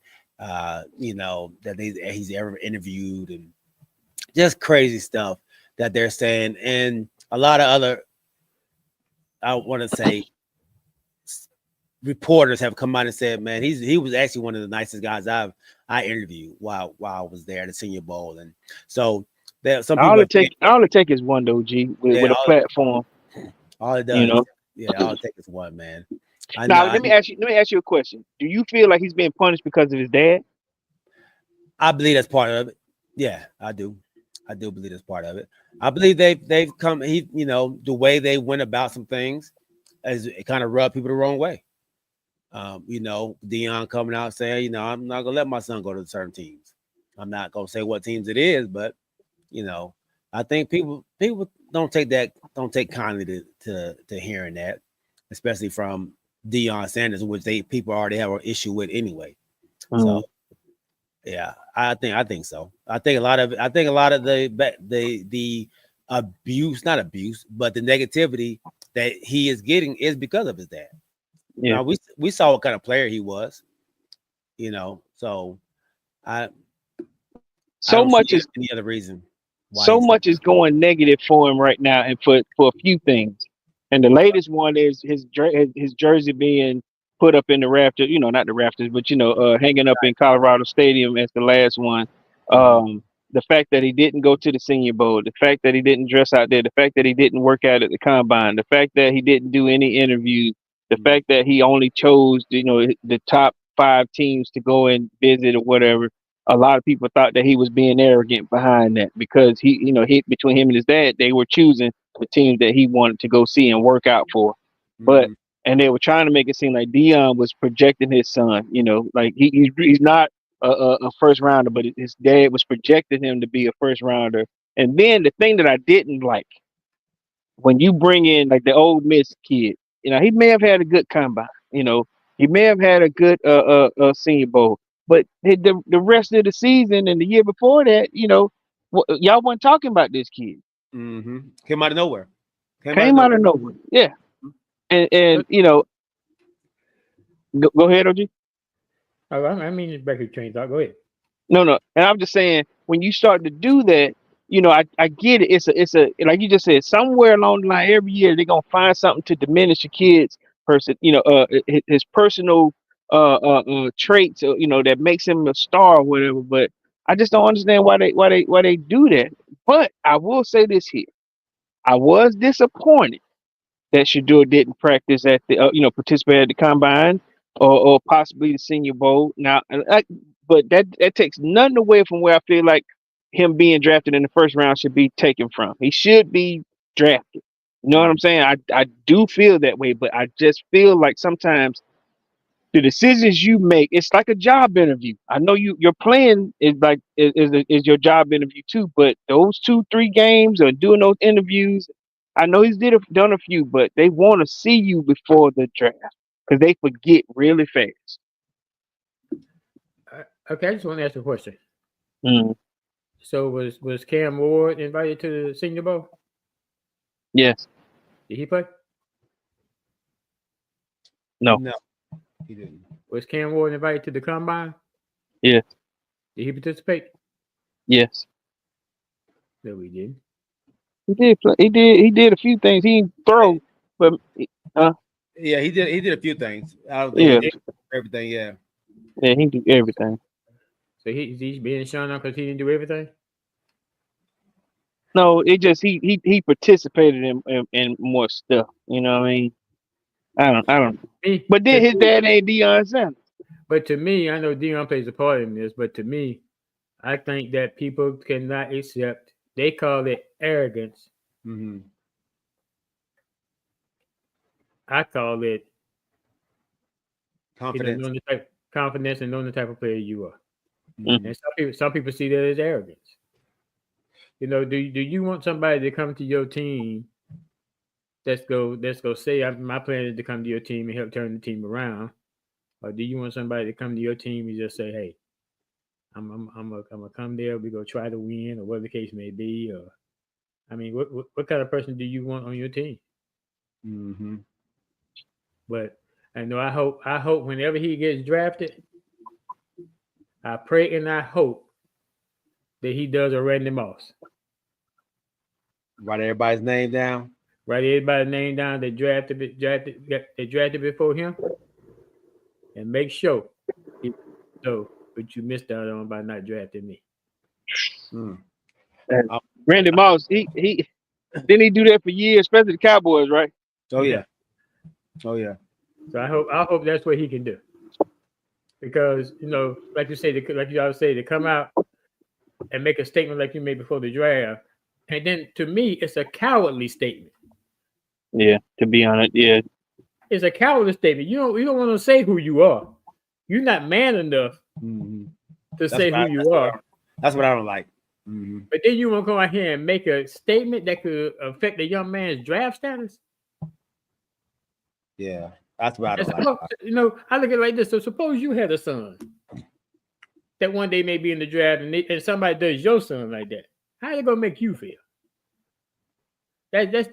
S1: you know, that he's ever interviewed, and just crazy stuff that they're saying, and a lot of other, I want to say, reporters have come out and said, man, he was actually one of the nicest guys I interviewed while I was there at the Senior Bowl, and so there some people
S7: All it take is one though, G, with
S1: yeah,
S7: a platform.
S1: all it
S7: You
S1: does,
S7: know.
S1: yeah, all it takes is one, man. I know,
S7: Now let me ask you a question. Do you feel like he's being punished because of his dad?
S1: I believe that's part of it. Yeah, I do. I do believe that's part of it. I believe they've come. You know, the way they went about some things, as it kind of rubbed people the wrong way. You know, Dion coming out saying, you know, I'm not gonna let my son go to certain teams. I'm not gonna say what teams it is, but you know, I think people don't take kindly to hearing that, especially from Dion Sanders, which people already have an issue with anyway. So yeah, I think so. I think a lot of the abuse, not abuse, but the negativity that he is getting is because of his dad.
S7: Yeah.
S1: Now we saw what kind of player he was, you know. So I
S7: So
S1: don't
S7: much
S1: see
S7: is
S1: any other reason why
S7: so
S1: he's
S7: much is going negative for him right now, and for a few things. And the latest one is his jersey being put up in the rafters. You know, not the rafters, but you know, hanging up in Colorado Stadium as the last one.
S1: Mhm.
S7: The fact that he didn't go to the Senior Bowl, the fact that he didn't dress out there, the fact that he didn't work out at the combine, the fact that he didn't do any interviews, the
S1: Mhm.
S7: fact that he only chose, you know, the top 5 teams to go and visit or whatever. A lot of people thought that he was being arrogant behind that because he between him and his dad, they were choosing the teams that he wanted to go see and work out for. But
S1: Mhm.
S7: and they were trying to make it seem like Dion was projecting his son, you know, like he's not a first rounder, but his dad was projecting him to be a first rounder. And then the thing that I didn't like when you bring in like the old Miss kid, you know, he may have had a good combine, you know, he may have had a good Senior Bowl, but the rest of the season and the year before that, you know, y'all weren't talking about this kid.
S1: Came out of nowhere. Came out of
S7: Came out
S1: nowhere.
S7: of nowhere, yeah, and
S4: But
S7: you know, go ahead, OG.
S4: I mean, it's back to train thought. Go ahead.
S7: No, no. And I'm just saying, when you start to do that, you know, I get it. It's a like you just said, somewhere along the line, every year they're gonna find something to diminish a kid's his personal traits, you know, that makes him a star or whatever. But I just don't understand why they do that. But I will say this here, I was disappointed that Shador didn't practice at the participate at the combine or possibly the Senior Bowl. Now, but that takes nothing away from where I feel like him being drafted in the first round should be taken from. He should be drafted. You know what I'm saying? I do feel that way, but I just feel like sometimes the decisions you make, it's like a job interview. I know your plan is like is your job interview too, but those 2-3 games or doing those interviews, I know he's done a few, but they want to see you before the draft because they forget really fast.
S4: Okay, I just want to ask a question.
S7: Mm.
S4: So was Cam Ward invited to the Senior Bowl?
S7: Yes.
S4: Did he play?
S7: No.
S1: No, he didn't.
S4: Was Cam Ward invited to the Combine?
S7: Yes.
S4: Did he participate?
S7: Yes.
S4: No, he didn't.
S7: He did play. He did a few things. He didn't throw, but
S1: Yeah, he did. He did a few things. I don't think
S7: yeah,
S1: he did everything. Yeah.
S7: yeah, he did everything.
S4: So he's being shown up because he didn't do everything.
S7: No, it just he participated in more stuff. You know what I mean? I don't.
S4: Me,
S7: But then
S4: to
S7: his
S4: me-
S7: dad ain't Deion Sanders.
S4: But to me, I know Dion plays a part in this, but to me, I think that people cannot accept. They call it arrogance.
S1: Mm-hmm.
S4: I call it
S1: Confidence.
S4: knowing the type confidence and knowing the type of player you are.
S1: Mhm.
S4: And some people see that as arrogance. You know, do you want somebody to come to your team that's go say my plan is to come to your team and help turn the team around, or do you want somebody to come to your team and just say, hey, I'm gonna come there, we go try to win, or whatever the case may be, or I mean, what kind of person do you want on your team?
S1: Mm-hmm.
S4: But I know I hope whenever he gets drafted, I pray and I hope that he does a Randy Moss.
S1: Write everybody's name down.
S4: Write everybody's name down that drafted before him, and make sure he know what you missed out on by not drafting me.
S1: Mm.
S7: And Randy Moss, he didn't he do that for years, especially the Cowboys, right?
S1: Oh yeah. Oh yeah.
S4: So I hope that's what he can do. Because like you always say, to come out and make a statement like you made before the draft, and then to me, it's a cowardly statement.
S7: Yeah, to be honest, yeah.
S4: It's a cowardly statement. You don't want to say who you are. You're not man enough to say who you are.
S1: That's what I don't like. Mm-hmm.
S4: But then you want to go out here and make a statement that could affect the young man's draft status.
S1: Yeah, that's what I don't like.
S4: I look at it like this. So suppose you had a son that one day may be in the draft, and somebody does your son like that. How are they gonna make you feel? That's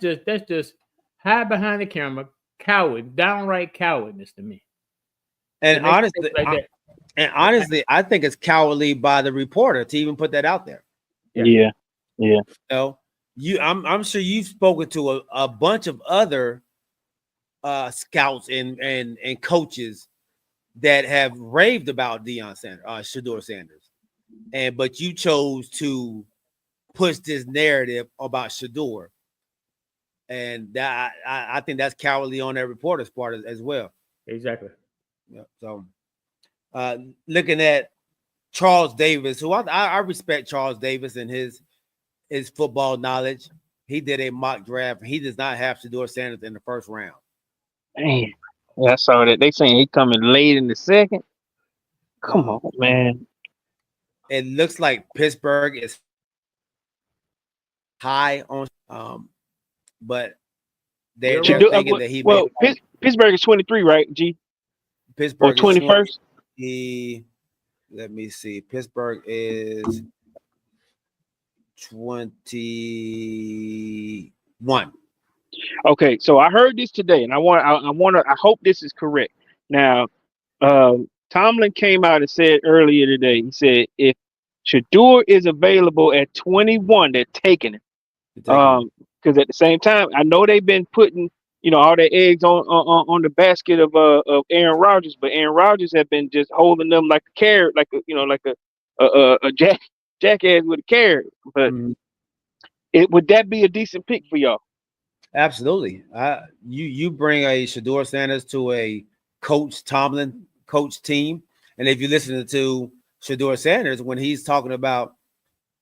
S4: just hide behind the camera, downright cowardness to me.
S1: And honestly, I think it's cowardly by the reporter to even put that out there.
S7: Yeah.
S1: I'm sure you've spoken to a bunch of other scouts and coaches that have raved about Shedeur Sanders, but you chose to push this narrative about Shedeur, and that I think that's cowardly on that reporter's part as well.
S4: Exactly.
S1: Yeah. So, looking at Charles Davis, who I respect Charles Davis and his football knowledge. He did a mock draft. He does not have Shedeur Sanders in the first round.
S7: Man, I saw that. They saying he coming late in the second. Come on, man.
S1: It looks like Pittsburgh is high on, but they're thinking that he.
S7: Well, Pittsburgh is 23, right? G.
S1: Pittsburgh
S7: or 21st.
S1: Let me see. Pittsburgh is 21.
S7: Okay, so I heard this today, and I hope this is correct. Now, Tomlin came out and said earlier today, he said if Shedeur is available at 21, they're taking him. Because at the same time, I know they've been putting all their eggs on the basket of Aaron Rodgers, but Aaron Rodgers have been just holding them like a carrot, like a jackass with a carrot. But would that be a decent pick for y'all?
S1: Absolutely. You bring a Shedeur Sanders to a Tomlin coach team, and if you listen to Shedeur Sanders when he's talking about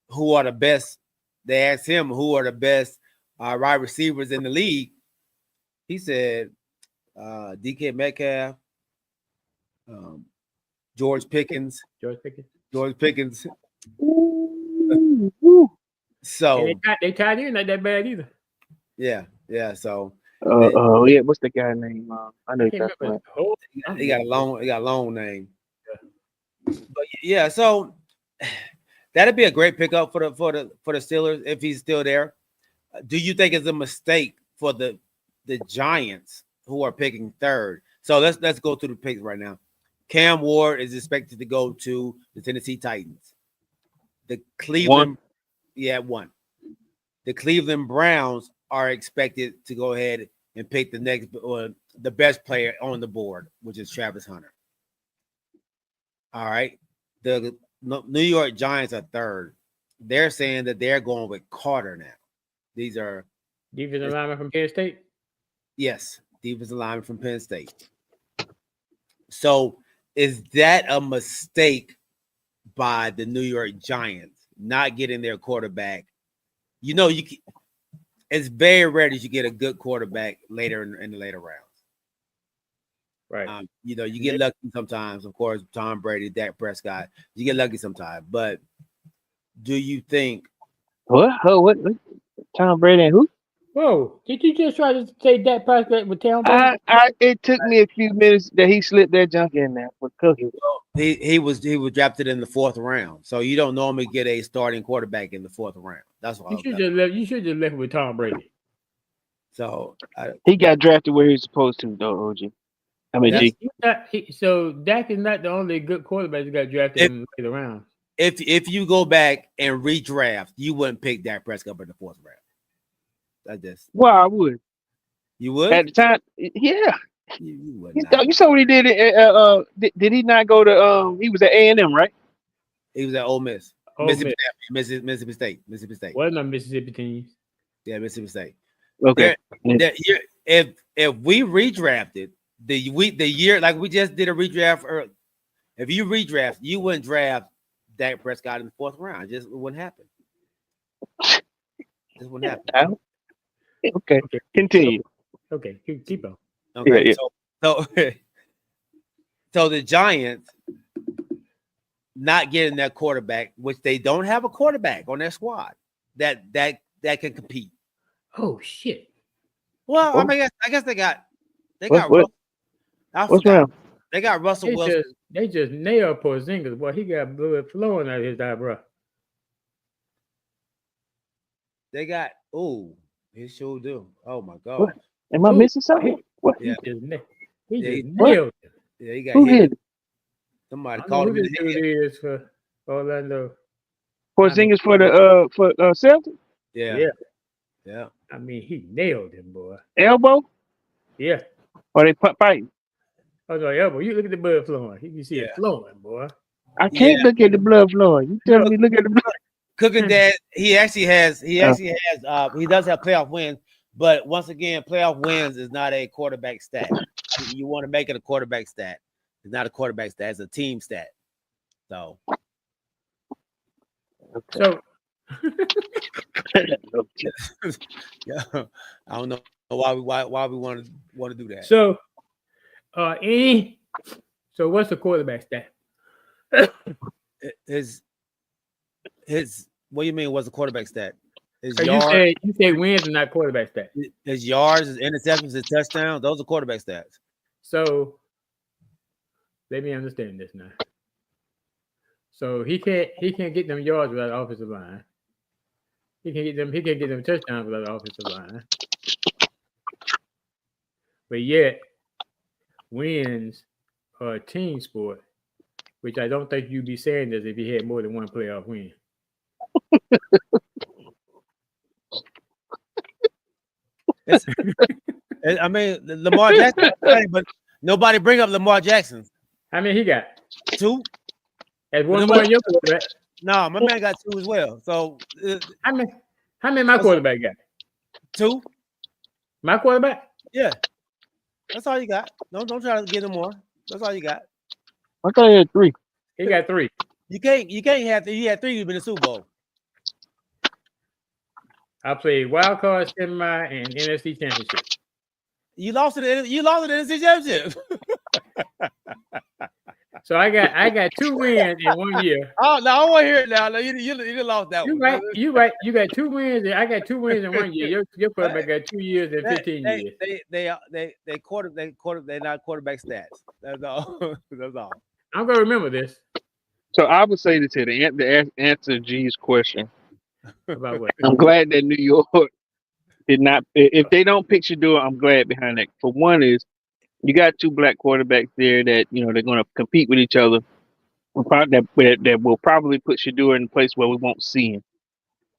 S1: who are the best, they asked him who are the best wide receivers in the league. He said DK Metcalf, George Pickens. So
S4: and they tied in not that bad either.
S1: Yeah. So
S7: what's the guy's name? I know
S1: he got a long name. But yeah, so that'd be a great pickup for the Steelers if he's still there. Do you think it's a mistake for the Giants who are picking third? So let's go through the picks right now. Cam Ward is expected to go to the Tennessee Titans. The Cleveland, one. The Cleveland Browns are expected to go ahead and pick the next or the best player on the board, which is Travis Hunter. All right. The New York Giants are third. They're saying that they're going with Carter now. These are
S4: defensive lineman from Penn State.
S1: Yes, defensive lineman from Penn State. So is that a mistake by the New York Giants not getting their quarterback? You know, it's very rare that you get a good quarterback later in the later rounds.
S4: Right.
S1: You know, you get lucky sometimes. Of course, Tom Brady, Dak Prescott, you get lucky sometimes. But do you think?
S7: What? Tom Brady and who?
S4: Whoa! Did you just try to say Dak Prescott with Tom Brady?
S7: It took me a few minutes that he slipped that junk in there with Cookie.
S1: He was drafted in the 4th round, so you don't normally get a starting quarterback in the 4th round. That's what
S4: you should just left with Tom Brady.
S1: So
S7: he got drafted where he's supposed to, though. OG. I mean,
S4: so Dak is not the only good quarterback that got drafted in the later rounds.
S1: If you go back and redraft, you wouldn't pick Dak Prescott in the 4th round. I just.
S7: Well, I would.
S1: You would
S7: at the time. Yeah.
S1: You would
S7: you saw what he did. Did he not go to? He was at A&M, right?
S1: He was at Ole Miss. Mississippi State.
S4: Wasn't a Mississippi team.
S1: Yeah, Mississippi State.
S7: Okay.
S1: If we redrafted the year like we just did a redraft early, if you redraft, you wouldn't draft Dak Prescott in the 4th round. It wouldn't happen. This wouldn't happen.
S7: Okay. Continue.
S4: Okay, keep on.
S1: Okay,
S7: yeah.
S1: So the Giants not getting that quarterback, which they don't have a quarterback on their squad that can compete.
S4: Oh shit!
S1: Well, I mean, I guess they got
S7: what's wrong?
S1: They got Russell Wilson.
S4: They just nailed Porzingis. Boy, he got blood flowing out of his eyebrow.
S1: They got he sure do. Oh my God!
S7: What? Am I missing something? What?
S1: Yeah.
S4: He just nailed him.
S1: Yeah, he got
S7: who
S1: hit.
S7: hit?
S1: Somebody called him.
S4: Who is for Orlando?
S7: Porzingis for the Celtics?
S1: Yeah.
S4: I mean, he nailed him, boy.
S7: Elbow?
S4: Yeah.
S7: Or they fighting?
S4: Oh no, elbow. You look at the blood flowing. You can see it flowing, boy.
S7: I can't look at the blood flowing. You telling me look at the blood?
S1: Cooking Dad, he does have playoff wins, but once again, playoff wins is not a quarterback stat. You want to make it a quarterback stat. It's not a quarterback stat, it's a team stat. So
S4: yeah,
S1: I don't know why we want to do that.
S4: So so what's the quarterback stat?
S1: His what do you mean? What's the quarterback stat? His
S4: yards. You say wins and not quarterback stats.
S1: His yards, his interceptions, his touchdowns. Those are quarterback stats. So
S4: let me understand this now. So he can't get them yards without the offensive line. He can't get them touchdowns without the offensive line. But yet, wins are a team sport, which I don't think you'd be saying this if you had more than one playoff win.
S1: I mean, Lamar Jackson, but nobody bring up Lamar Jackson.
S4: How many he got?
S1: 2.
S4: As one more your quarterback.
S1: No, my man got 2 as well. So
S4: how many my quarterback got?
S1: 2.
S4: My quarterback?
S1: Yeah. That's all you got. Don't try to get him more. That's all you got.
S7: I thought he had 3.
S4: He got 3.
S1: You can't have 3. He had 3, you've been in the Super Bowl.
S4: I played wild card, semi, and NFC championship.
S1: You lost it in the NFC championship.
S4: So I got 2 wins in 1 year.
S1: Oh no, I want to hear it now. No, you lost that
S4: one. You right. You got 2 wins. I got 2 wins in 1 year. Your quarterback got 2 years and 15 years.
S1: They're not quarterback stats. That's all.
S4: I'm gonna remember this.
S7: So I would say that to answer G's question,
S4: About what?
S7: I'm glad that New York did not. If they don't pick Shador, I'm glad behind that. For one, is you got two black quarterbacks there that they're going to compete with each other. That will probably put Shador in a place where we won't see him.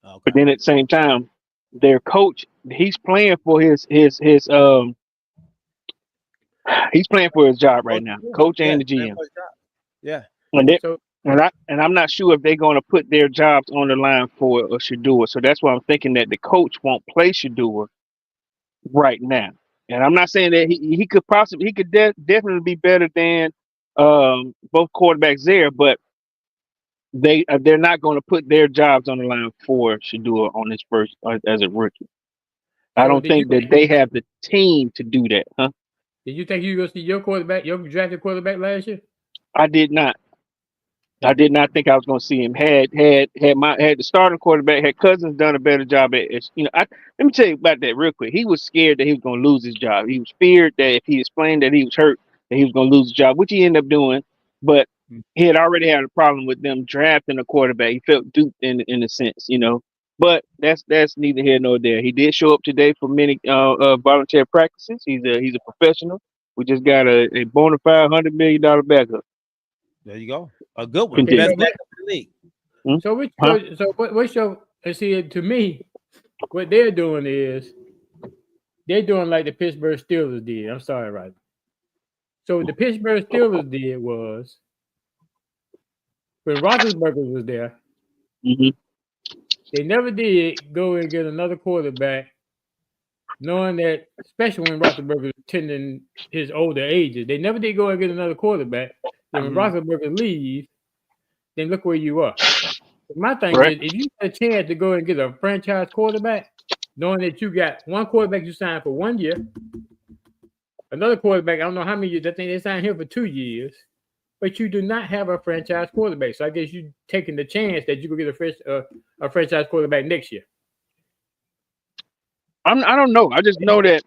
S7: But
S1: Okay.
S7: then at the same time, their coach, he's playing for he's playing for his job right now, coach
S1: Yeah.
S7: and the GM.
S1: Yeah.
S7: And they,
S4: So
S7: I'm not sure if they're going to put their jobs on the line for a Shador. So that's why I'm thinking that the coach won't play Shador right now. And I'm not saying that he could definitely be better than both quarterbacks there, but they're not going to put their jobs on the line for Shador on his first as a rookie. I
S4: so
S7: don't think that they have the team to do that, huh?
S4: did you think you were gonna see your quarterback, your drafted quarterback last year?
S7: I did not. I did not think I was going to see him. Had the starting quarterback, had Cousins done a better job let me tell you about that real quick. He was scared that he was going to lose his job. He was feared that if he explained that he was hurt, that he was going to lose his job, which he ended up doing. But he had already had a problem with them drafting a quarterback. He felt duped in a sense. But that's neither here nor there. He did show up today for many volunteer practices. He's a professional. We just got a bona fide $100 million backup.
S1: There you go. A good one.
S4: Okay,
S1: Best backup in the league.
S4: So what's your see to me, what they're doing is they're doing like the Pittsburgh Steelers did. I'm sorry, right? So what the Pittsburgh Steelers did was when Roethlisberger was there, they never did go and get another quarterback, knowing that, especially when Roethlisberger was tending his older ages, they never did go and get another quarterback. Then when Roethlisberger leaves, then look where you are. My thing is, if you get a chance to go and get a franchise quarterback, knowing that you got one quarterback you signed for 1 year, another quarterback, I don't know how many years, I think they signed him for 2 years, but you do not have a franchise quarterback. So I guess you're taking the chance that you could get a franchise quarterback next year.
S7: I don't know. I just know that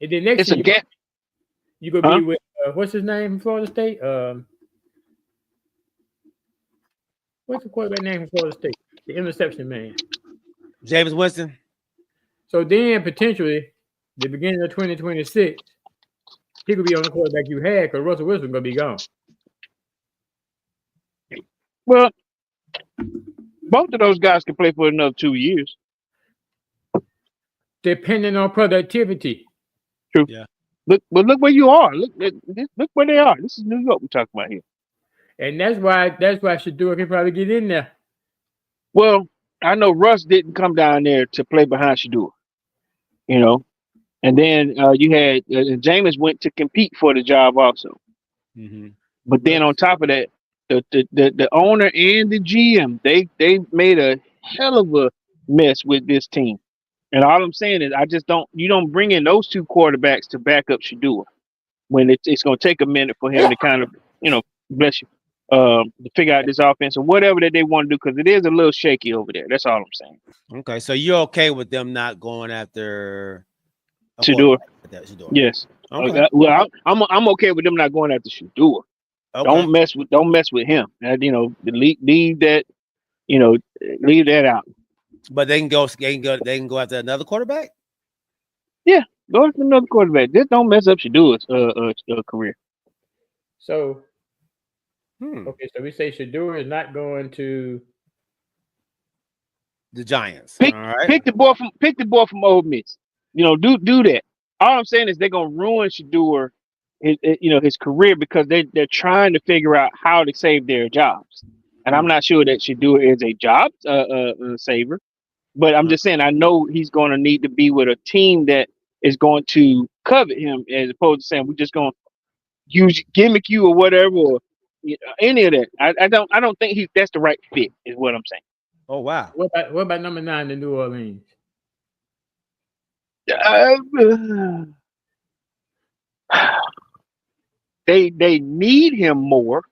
S4: and then next
S7: it's
S4: year
S7: a gap.
S4: You could be with what's his name from Florida State? What's the quarterback name from Florida State? The interception man.
S1: James Winston.
S4: So then potentially the beginning of 2026, he could be on the quarterback you had because Russell Wilson gonna be gone.
S7: Well, both of those guys can play for another 2 years.
S4: Depending on productivity.
S7: True.
S1: Yeah.
S7: Look where you are. Look where they are. This is New York we're talking about here.
S4: And that's why Shador can probably get in there.
S7: Well, I know Russ didn't come down there to play behind Shador. And then you had Jameis went to compete for the job also. But then on top of that, the owner and the GM, they made a hell of a mess with this team. And all I'm saying is you don't bring in those two quarterbacks to back up Shador when it's going to take a minute for him to kind of, bless you, to figure out this offense or whatever that they want to do, because it is a little shaky over there. That's all I'm saying.
S1: Okay, so you're okay with them not going after
S7: Shador? Yes.
S1: Okay.
S7: Well, I'm okay with them not going after Shador. Okay. Don't mess with him. Leave that. Leave that out.
S1: But they can go after another quarterback.
S7: Yeah, go after another quarterback. Just don't mess up Shador's career.
S4: So, okay, so we say Shador is not going to
S1: the Giants.
S7: Pick,
S1: all right.
S7: Pick the boy from Ole Miss. Do that. All I'm saying is they're gonna ruin Shador, his career, because they're trying to figure out how to save their jobs. And I'm not sure that Shador is a job saver. But I'm just saying, I know he's going to need to be with a team that is going to covet him, as opposed to saying we're just going to gimmick you or whatever, or any of that. I don't think that's the right fit, is what I'm saying.
S1: Oh wow.
S4: What about number 9 in New Orleans?
S7: They need him more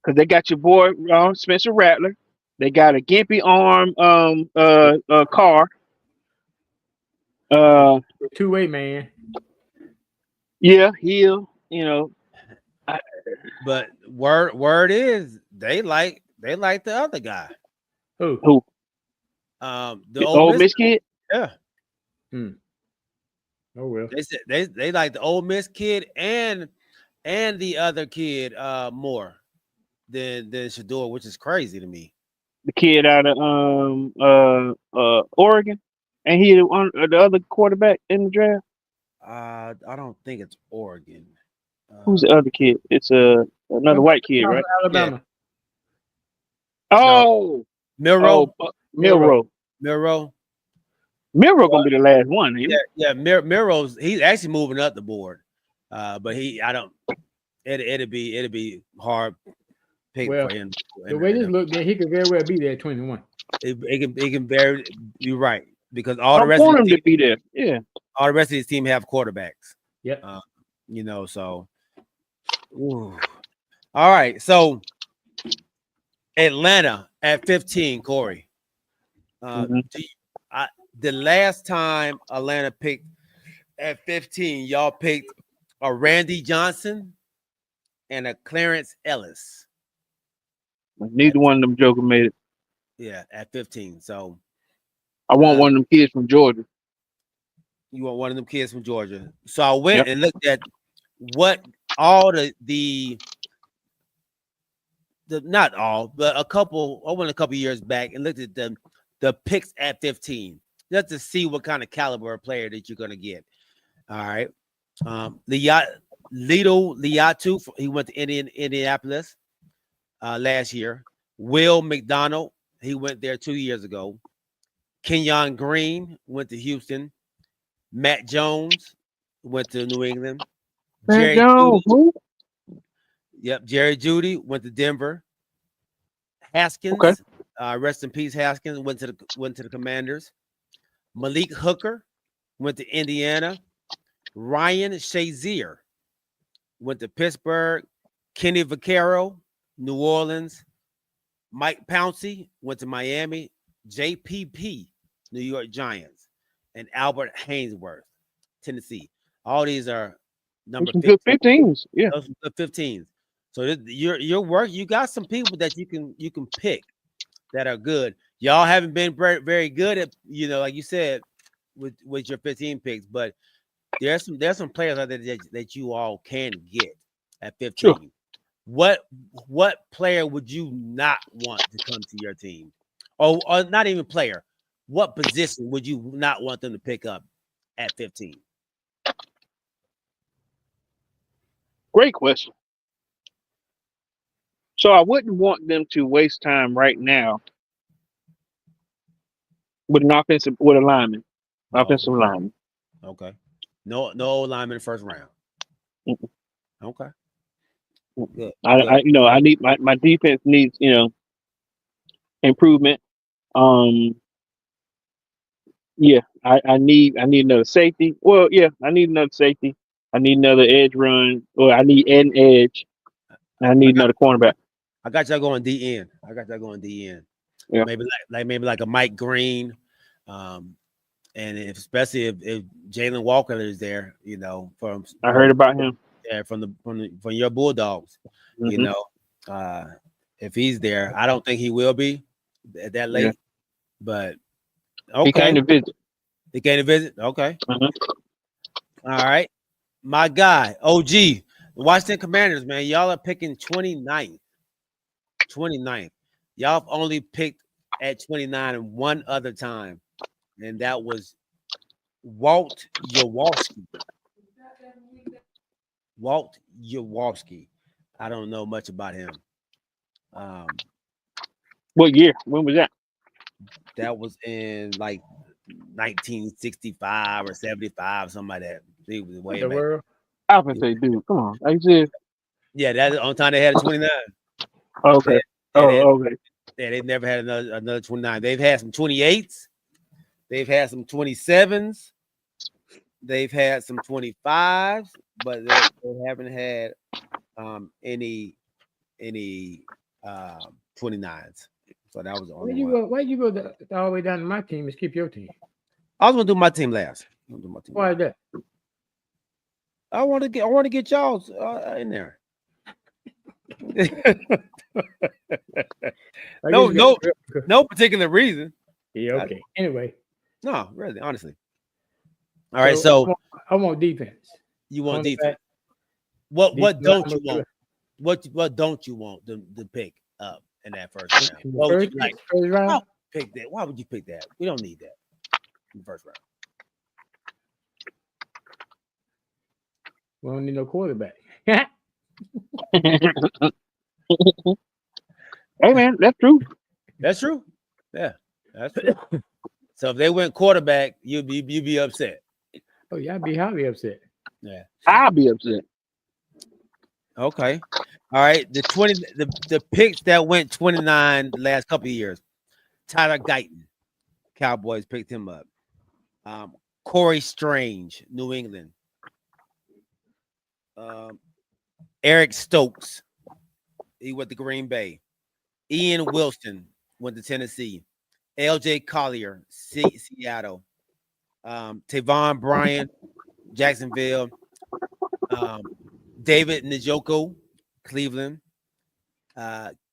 S7: because they got your boy Spencer Rattler. They got a gimpy arm car.
S4: Two-way man.
S7: Yeah,
S1: but word is they like They like the other guy.
S4: Who?
S7: Who?
S1: The
S7: The
S1: Ole
S7: old
S1: Miss.
S7: Miss kid?
S1: Yeah.
S4: Oh well.
S1: They said they like the Ole Miss kid and the other kid more than Shador, which is crazy to me.
S7: The kid out of Oregon, and he the other quarterback in the draft.
S1: I don't think it's Oregon.
S7: Who's the other kid? It's another white kid, right?
S4: Alabama.
S7: Oh,
S1: Milrow.
S7: Milrow.
S1: Milrow.
S7: Milrow gonna be the last one. Ain't
S1: Yeah, Milrow's he's actually moving up the board. But it'd be hard pick
S4: Well,
S1: for him.
S4: the way this looked, then he could very well be there at 21.
S1: It can very you're right because all
S7: I
S1: the rest of
S7: want
S1: the
S7: him
S1: team,
S7: to be there. Yeah.
S1: all the rest of his team have quarterbacks.
S4: Yep.
S1: So ooh. All right. So Atlanta at 15, Corey. The last time Atlanta picked at 15, y'all picked a Randy Johnson and a Clarence Ellis.
S7: Neither one of them joker made it.
S1: Yeah, at 15. So
S7: I want one of them kids from Georgia.
S1: you want one of them kids from Georgia. So I went and looked at what all the not all, but a couple. I went a couple years back and looked at the picks at 15 just to see what kind of caliber of player that you're gonna get. All right, Lito Liatu, he went to Indianapolis last year. Will McDonald, he went there 2 years ago. Kenyon Green went to Houston. Matt Jones went to New England.
S7: Matt Jones, who?
S1: Yep, Jerry Judy went to Denver. Haskins, rest in peace. Haskins went to the Commanders. Malik Hooker went to Indiana. Ryan Shazier went to Pittsburgh. Kenny Vaccaro, New Orleans. Mike Pouncey went to Miami. JPP, New York Giants, and Albert Hainsworth, Tennessee. All these are number 15.
S7: Good 15s. Yeah,
S1: those are 15s. So your work, you got some people that you can pick that are good. Y'all haven't been very, very good at, like you said, with your 15 picks, but there's some players out there that you all can get at 15. Sure. What player would you not want to come to your team? Or not even player. What position would you not want them to pick up at 15?
S7: Great question. So I wouldn't want them to waste time right now with a lineman. Offensive lineman.
S1: Okay. No lineman first round.
S7: Mm-mm.
S1: Okay. Good.
S7: I need my defense needs, improvement. Yeah, I need another safety. Well, yeah, I need another safety. I need another edge run, or I need an edge. I need another cornerback.
S1: I got y'all going DN.
S7: Yeah.
S1: Maybe like a Mike Green, and especially if Jalen Walker is there,
S7: I heard about him.
S1: Yeah, from your Bulldogs,
S7: Mm-hmm.
S1: If he's there, I don't think he will be at that late, but okay.
S7: He came to visit.
S1: Okay.
S7: Mm-hmm.
S1: All right. My guy, OG, the Washington Commanders, man. Y'all are picking 29th. 29th. Y'all have only picked at 29 one other time, and that was Walt Yawalski. Walt Yawalski. I don't know much about him.
S7: What year? When was that?
S1: That was in like 1965 or 75, something like that. It was way back.
S7: I would say, dude, come on. Like you said.
S1: Yeah, that's the only time they had a 29.
S7: Okay. Okay.
S1: Yeah, they've never had another 29. They've had some 28s. They've had some 27s. They've had some 25s, but they haven't had any 29s. So that was the only one.
S4: Why you go all the way down to my team and skip your team?
S1: I was gonna do my team last.
S4: Why is that?
S1: I want to get y'all in there. No particular reason.
S4: Yeah, okay. Anyway.
S1: No, really, honestly. All right, so
S4: I want defense.
S1: You want defense. What don't you want? What don't you want to pick up in that first round? What would you like?
S4: First round?
S1: Pick that. Why would you pick that? We don't need that in the first round.
S4: We don't need no quarterback.
S7: Hey man, that's true.
S1: That's true. Yeah, that's true. So if they went quarterback, you'd be upset.
S4: Oh yeah, I'd be highly upset.
S1: Yeah,
S7: I'll be upset.
S1: Okay. All right. The picks that went 29 the last couple of years. Tyler Guyton, Cowboys picked him up. Corey Strange, New England. Eric Stokes, he went to Green Bay. Ian Wilson went to Tennessee. LJ Collier, Seattle. Tavon Bryant, Jacksonville. David Njoku, Cleveland.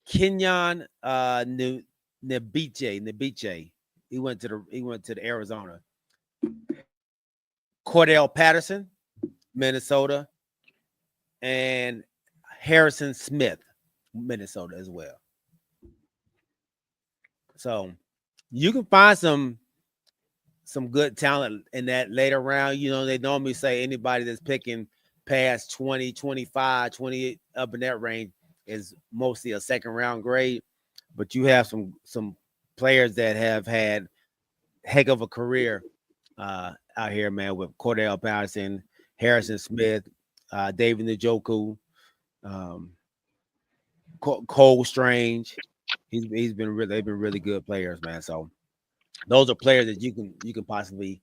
S1: Kenyon Nebiche. He went to the Arizona. Cordell Patterson, Minnesota, and Harrison Smith, Minnesota as well. So you can find some good talent in that later round. You know, they normally say anybody that's picking past 20, 25, 28 up in that range is mostly a second round grade. But you have some players that have had heck of a career out here, man, with Cordell Patterson, Harrison Smith, David Njoku, Cole Strange. They've been really good players, man. So those are players that you can possibly,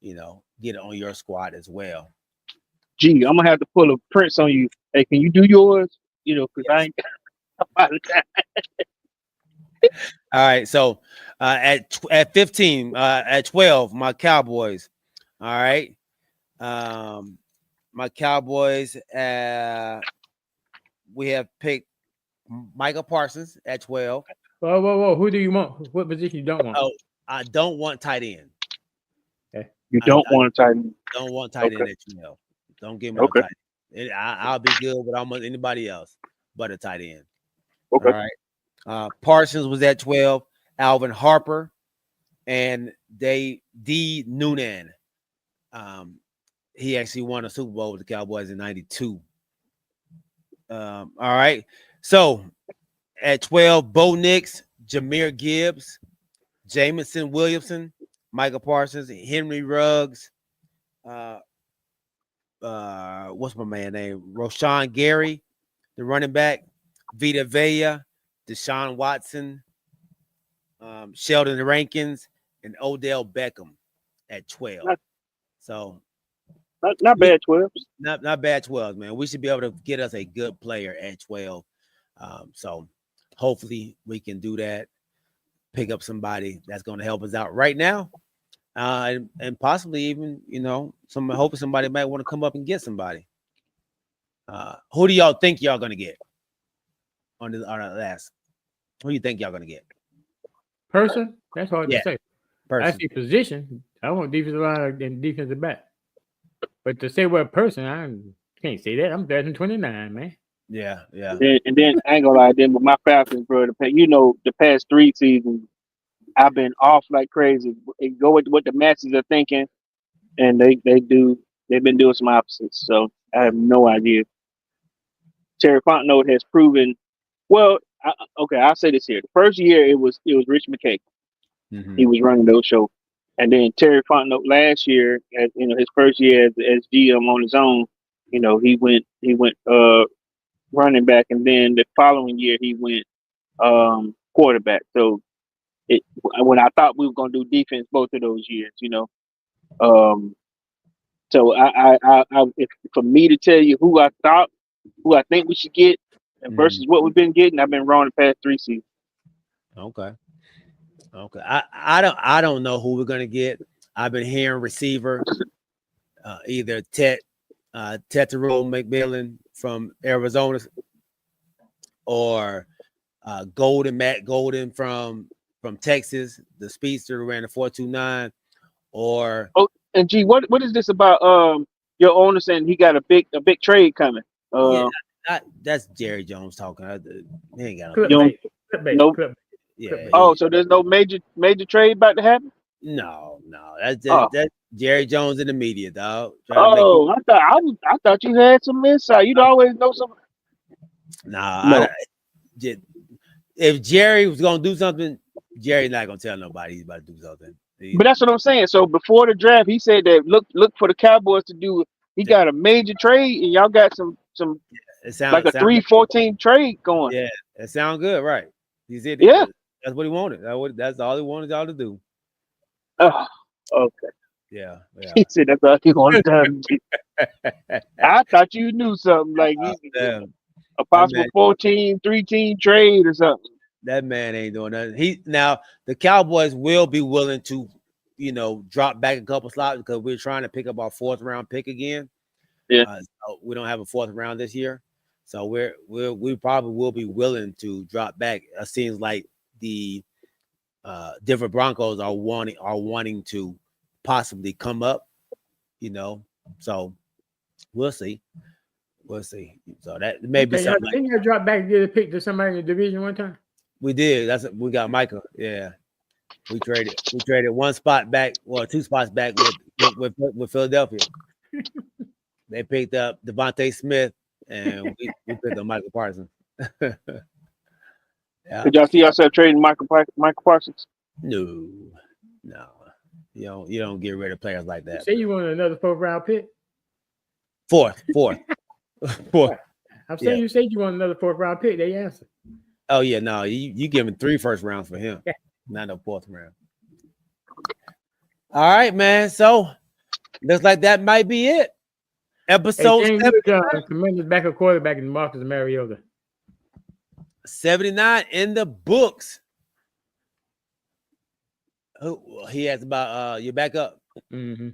S1: get on your squad as well.
S7: Gee, I'm gonna have to pull a Prince on you. Hey, can you do yours? Because I ain't out of time.
S1: All right, so at 15, at 12, my Cowboys. All right, my Cowboys. We have picked Michael Parsons at 12.
S4: Whoa! Who do you want? What position you don't want?
S1: Oh, I don't want tight end.
S4: Okay.
S7: You don't want a tight end.
S1: Don't want tight end at 12. Don't give me no tight end. I'll be good with almost anybody else but a tight end.
S7: Okay.
S1: All right. Parsons was at 12. Alvin Harper and D. Noonan. He actually won a Super Bowl with the Cowboys in '92. All right. So at 12, Bo Nix, Jahmyr Gibbs, Jamison Williamson, Michael Parsons, Henry Ruggs, what's my man name? Rashawn Gary, the running back, Vita Vea, Deshaun Watson, Sheldon Rankins, and Odell Beckham at 12. So
S7: not bad 12s.
S1: Not bad 12s, man. We should be able to get us a good player at 12. So hopefully we can do that. Pick up somebody that's going to help us out right now. And possibly even, hoping somebody might want to come up and get somebody. Who do y'all think y'all going to get on the last? Who do you think y'all going to get?
S4: Person? That's hard to say.
S1: Person.
S4: I see position. I want defensive line and defensive back. But to say what person, I can't say that. I'm 29, man.
S1: Yeah.
S7: And then I ain't gonna lie, then with my Falcons, bro, the past 3 seasons, I've been off like crazy. Go with what the masses are thinking, and they've been doing some opposites. So I have no idea. Terry Fontenot has proven. Well, I'll say this here. The first year it was Rich McKay.
S1: Mm-hmm.
S7: He was running those shows, and then Terry Fontenot last year, his first year as GM on his own, he went running back, and then the following year he went quarterback. So when I thought we were going to do defense both of those years, so I if, for me to tell you who I think we should get versus what we've been getting, I've been wrong the past 3 seasons.
S1: Okay. I don't know who we're gonna get. I've been hearing receiver, either Tetero McMillan from Arizona, or Matt Golden from Texas, the speedster who ran the 4.29, or
S7: Oh, and G, what is this about? Your owner saying he got a big trade coming.
S1: yeah, that's Jerry Jones talking. He ain't got no.
S7: You don't, no.
S1: Yeah.
S7: Oh, so there's no major trade about to happen?
S1: No. That's
S7: Oh.
S1: that's Jerry Jones in the media, dog.
S7: Oh, I thought you had some insight. You'd always know something.
S1: Nah,
S7: No.
S1: If Jerry was gonna do something, Jerry's not gonna tell nobody he's about to do something.
S7: But that's what I'm saying. So before the draft, he said that look for the Cowboys to do. He got a major trade, and y'all got some like a 3-4 team trade going.
S1: Yeah, it sounds good, right? He said,
S7: yeah,
S1: that's what he wanted. That's all he wanted y'all to do.
S7: Oh, okay.
S1: Yeah.
S7: He said that's all he wanted to do. I thought you knew something like a possible 3-team trade or something.
S1: That man ain't doing nothing. Now the Cowboys will be willing to, drop back a couple slots because we're trying to pick up our 4th round pick again.
S7: Yeah,
S1: so we don't have a 4th round this year, so we probably will be willing to drop back. It seems like the Denver Broncos are wanting to possibly come up, So we'll see. So that may be something.
S4: Didn't you drop back and get a pick to somebody in the division one time?
S1: We did. We got Michael. Yeah, we traded 1 spot back, or 2 spots back with Philadelphia. They picked up Devontae Smith, and we picked up Michael Parsons.
S7: Yeah. Did y'all see yourself trading Michael Parsons?
S1: No. You don't get rid of players like that.
S4: Say you wanted another 4th round pick.
S1: Fourth.
S4: I'm saying you said you want another 4th round pick. They answered.
S1: Oh yeah, no, you giving 3 first rounds for him, not no 4th round. All right, man. So looks like that might be it. Episode 79.
S4: Tremendous backup quarterback in Marcus Mariota.
S1: 79 in the books. Oh, he asked about your backup.
S4: Mm-hmm.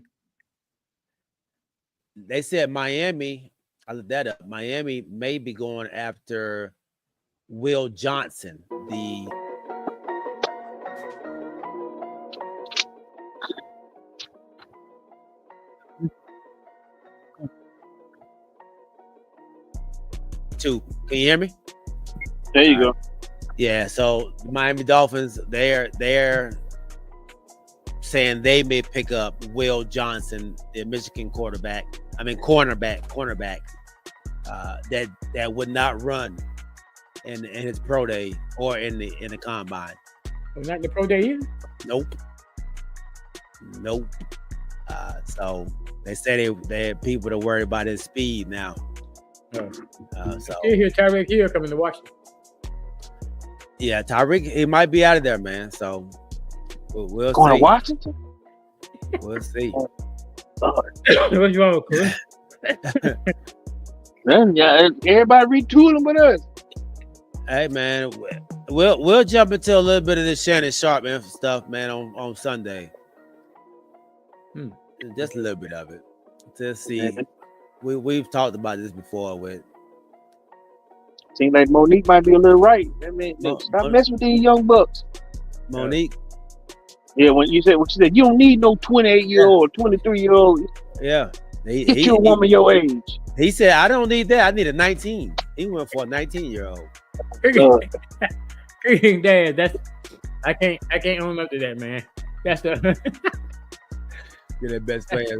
S1: They said Miami. I looked that up. Miami may be going after Will Johnson, the two. Can you hear me?
S7: There you go.
S1: Yeah. So the Miami Dolphins, they're saying they may pick up Will Johnson, the Michigan cornerback. That would not run in his pro day or in the combine.
S4: Not the pro day either?
S1: Nope. So they say they had people to worry about his speed now.
S4: So hear Tyreek Hill coming to Washington.
S1: Yeah, Tyreek, he might be out of there, man. So we'll
S7: going
S1: see.
S7: To Washington?
S1: We'll see.
S4: What's wrong with Chris?
S7: Man, yeah, everybody retooling with us.
S1: Hey man, we'll jump into a little bit of this Shannon Sharp stuff, man, on Sunday. Just a little bit of it. To see. We've talked about this before with.
S7: Seems like Monique might be a little right. I mean, stop messing with these young bucks.
S1: Monique.
S7: Yeah, when you said you don't need no 28-year-old, 23-year-old.
S1: Yeah.
S7: Get you a woman your age.
S1: He said, I don't need that. I need a 19. He went for a 19-year-old.
S4: Dad, I can't own up to that, man. That's the
S1: You're the best player.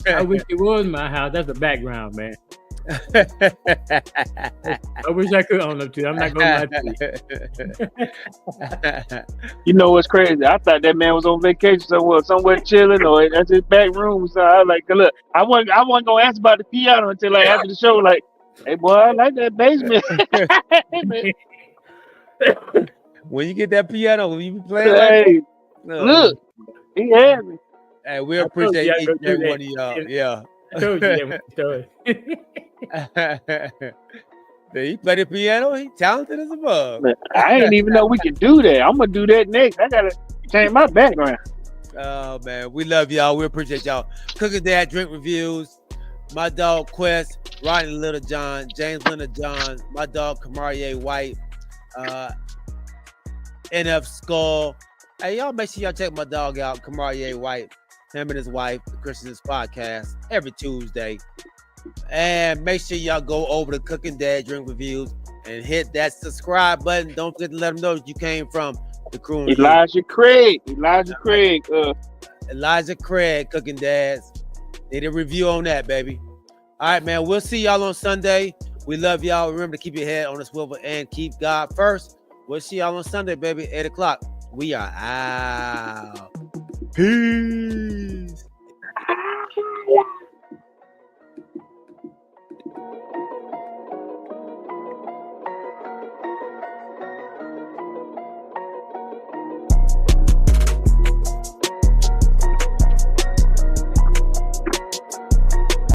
S4: I wish it was my house. That's the background, man. I wish I could own up to it. I'm not gonna lie to you.
S7: You know what's crazy? I thought that man was on vacation somewhere chilling, or that's his back room. So I was like, look, I wasn't gonna ask about the piano until like after the show. Like, hey boy, I like that basement.
S1: When you get that piano, will you be playing?
S7: Hey, look, he had me.
S1: Hey, we appreciate each and every one of y'all. Yeah.
S4: I told you that
S1: He played the piano. He talented as a bug.
S7: I didn't even know we could do that. I'm gonna do that next. I gotta change my background.
S1: Oh man, we love y'all. We appreciate y'all. Cooking Dad Drink Reviews. My dog Quest, Rodney Littlejohn, James Leonard John, my dog Kamarie White, NF Skull. Hey, y'all make sure y'all check my dog out, Kamarie White, him and his wife, the Christians Podcast, every Tuesday. And make sure y'all go over to Cooking Dad Drink Reviews and hit that subscribe button. Don't forget to let them know that you came from the crew.
S7: Elijah Craig,
S1: Elijah Craig, Cooking Dads. Did a review on that, baby. All right, man. We'll see y'all on Sunday. We love y'all. Remember to keep your head on the swivel and keep God first. We'll see y'all on Sunday, baby. 8 o'clock. We are out. Peace.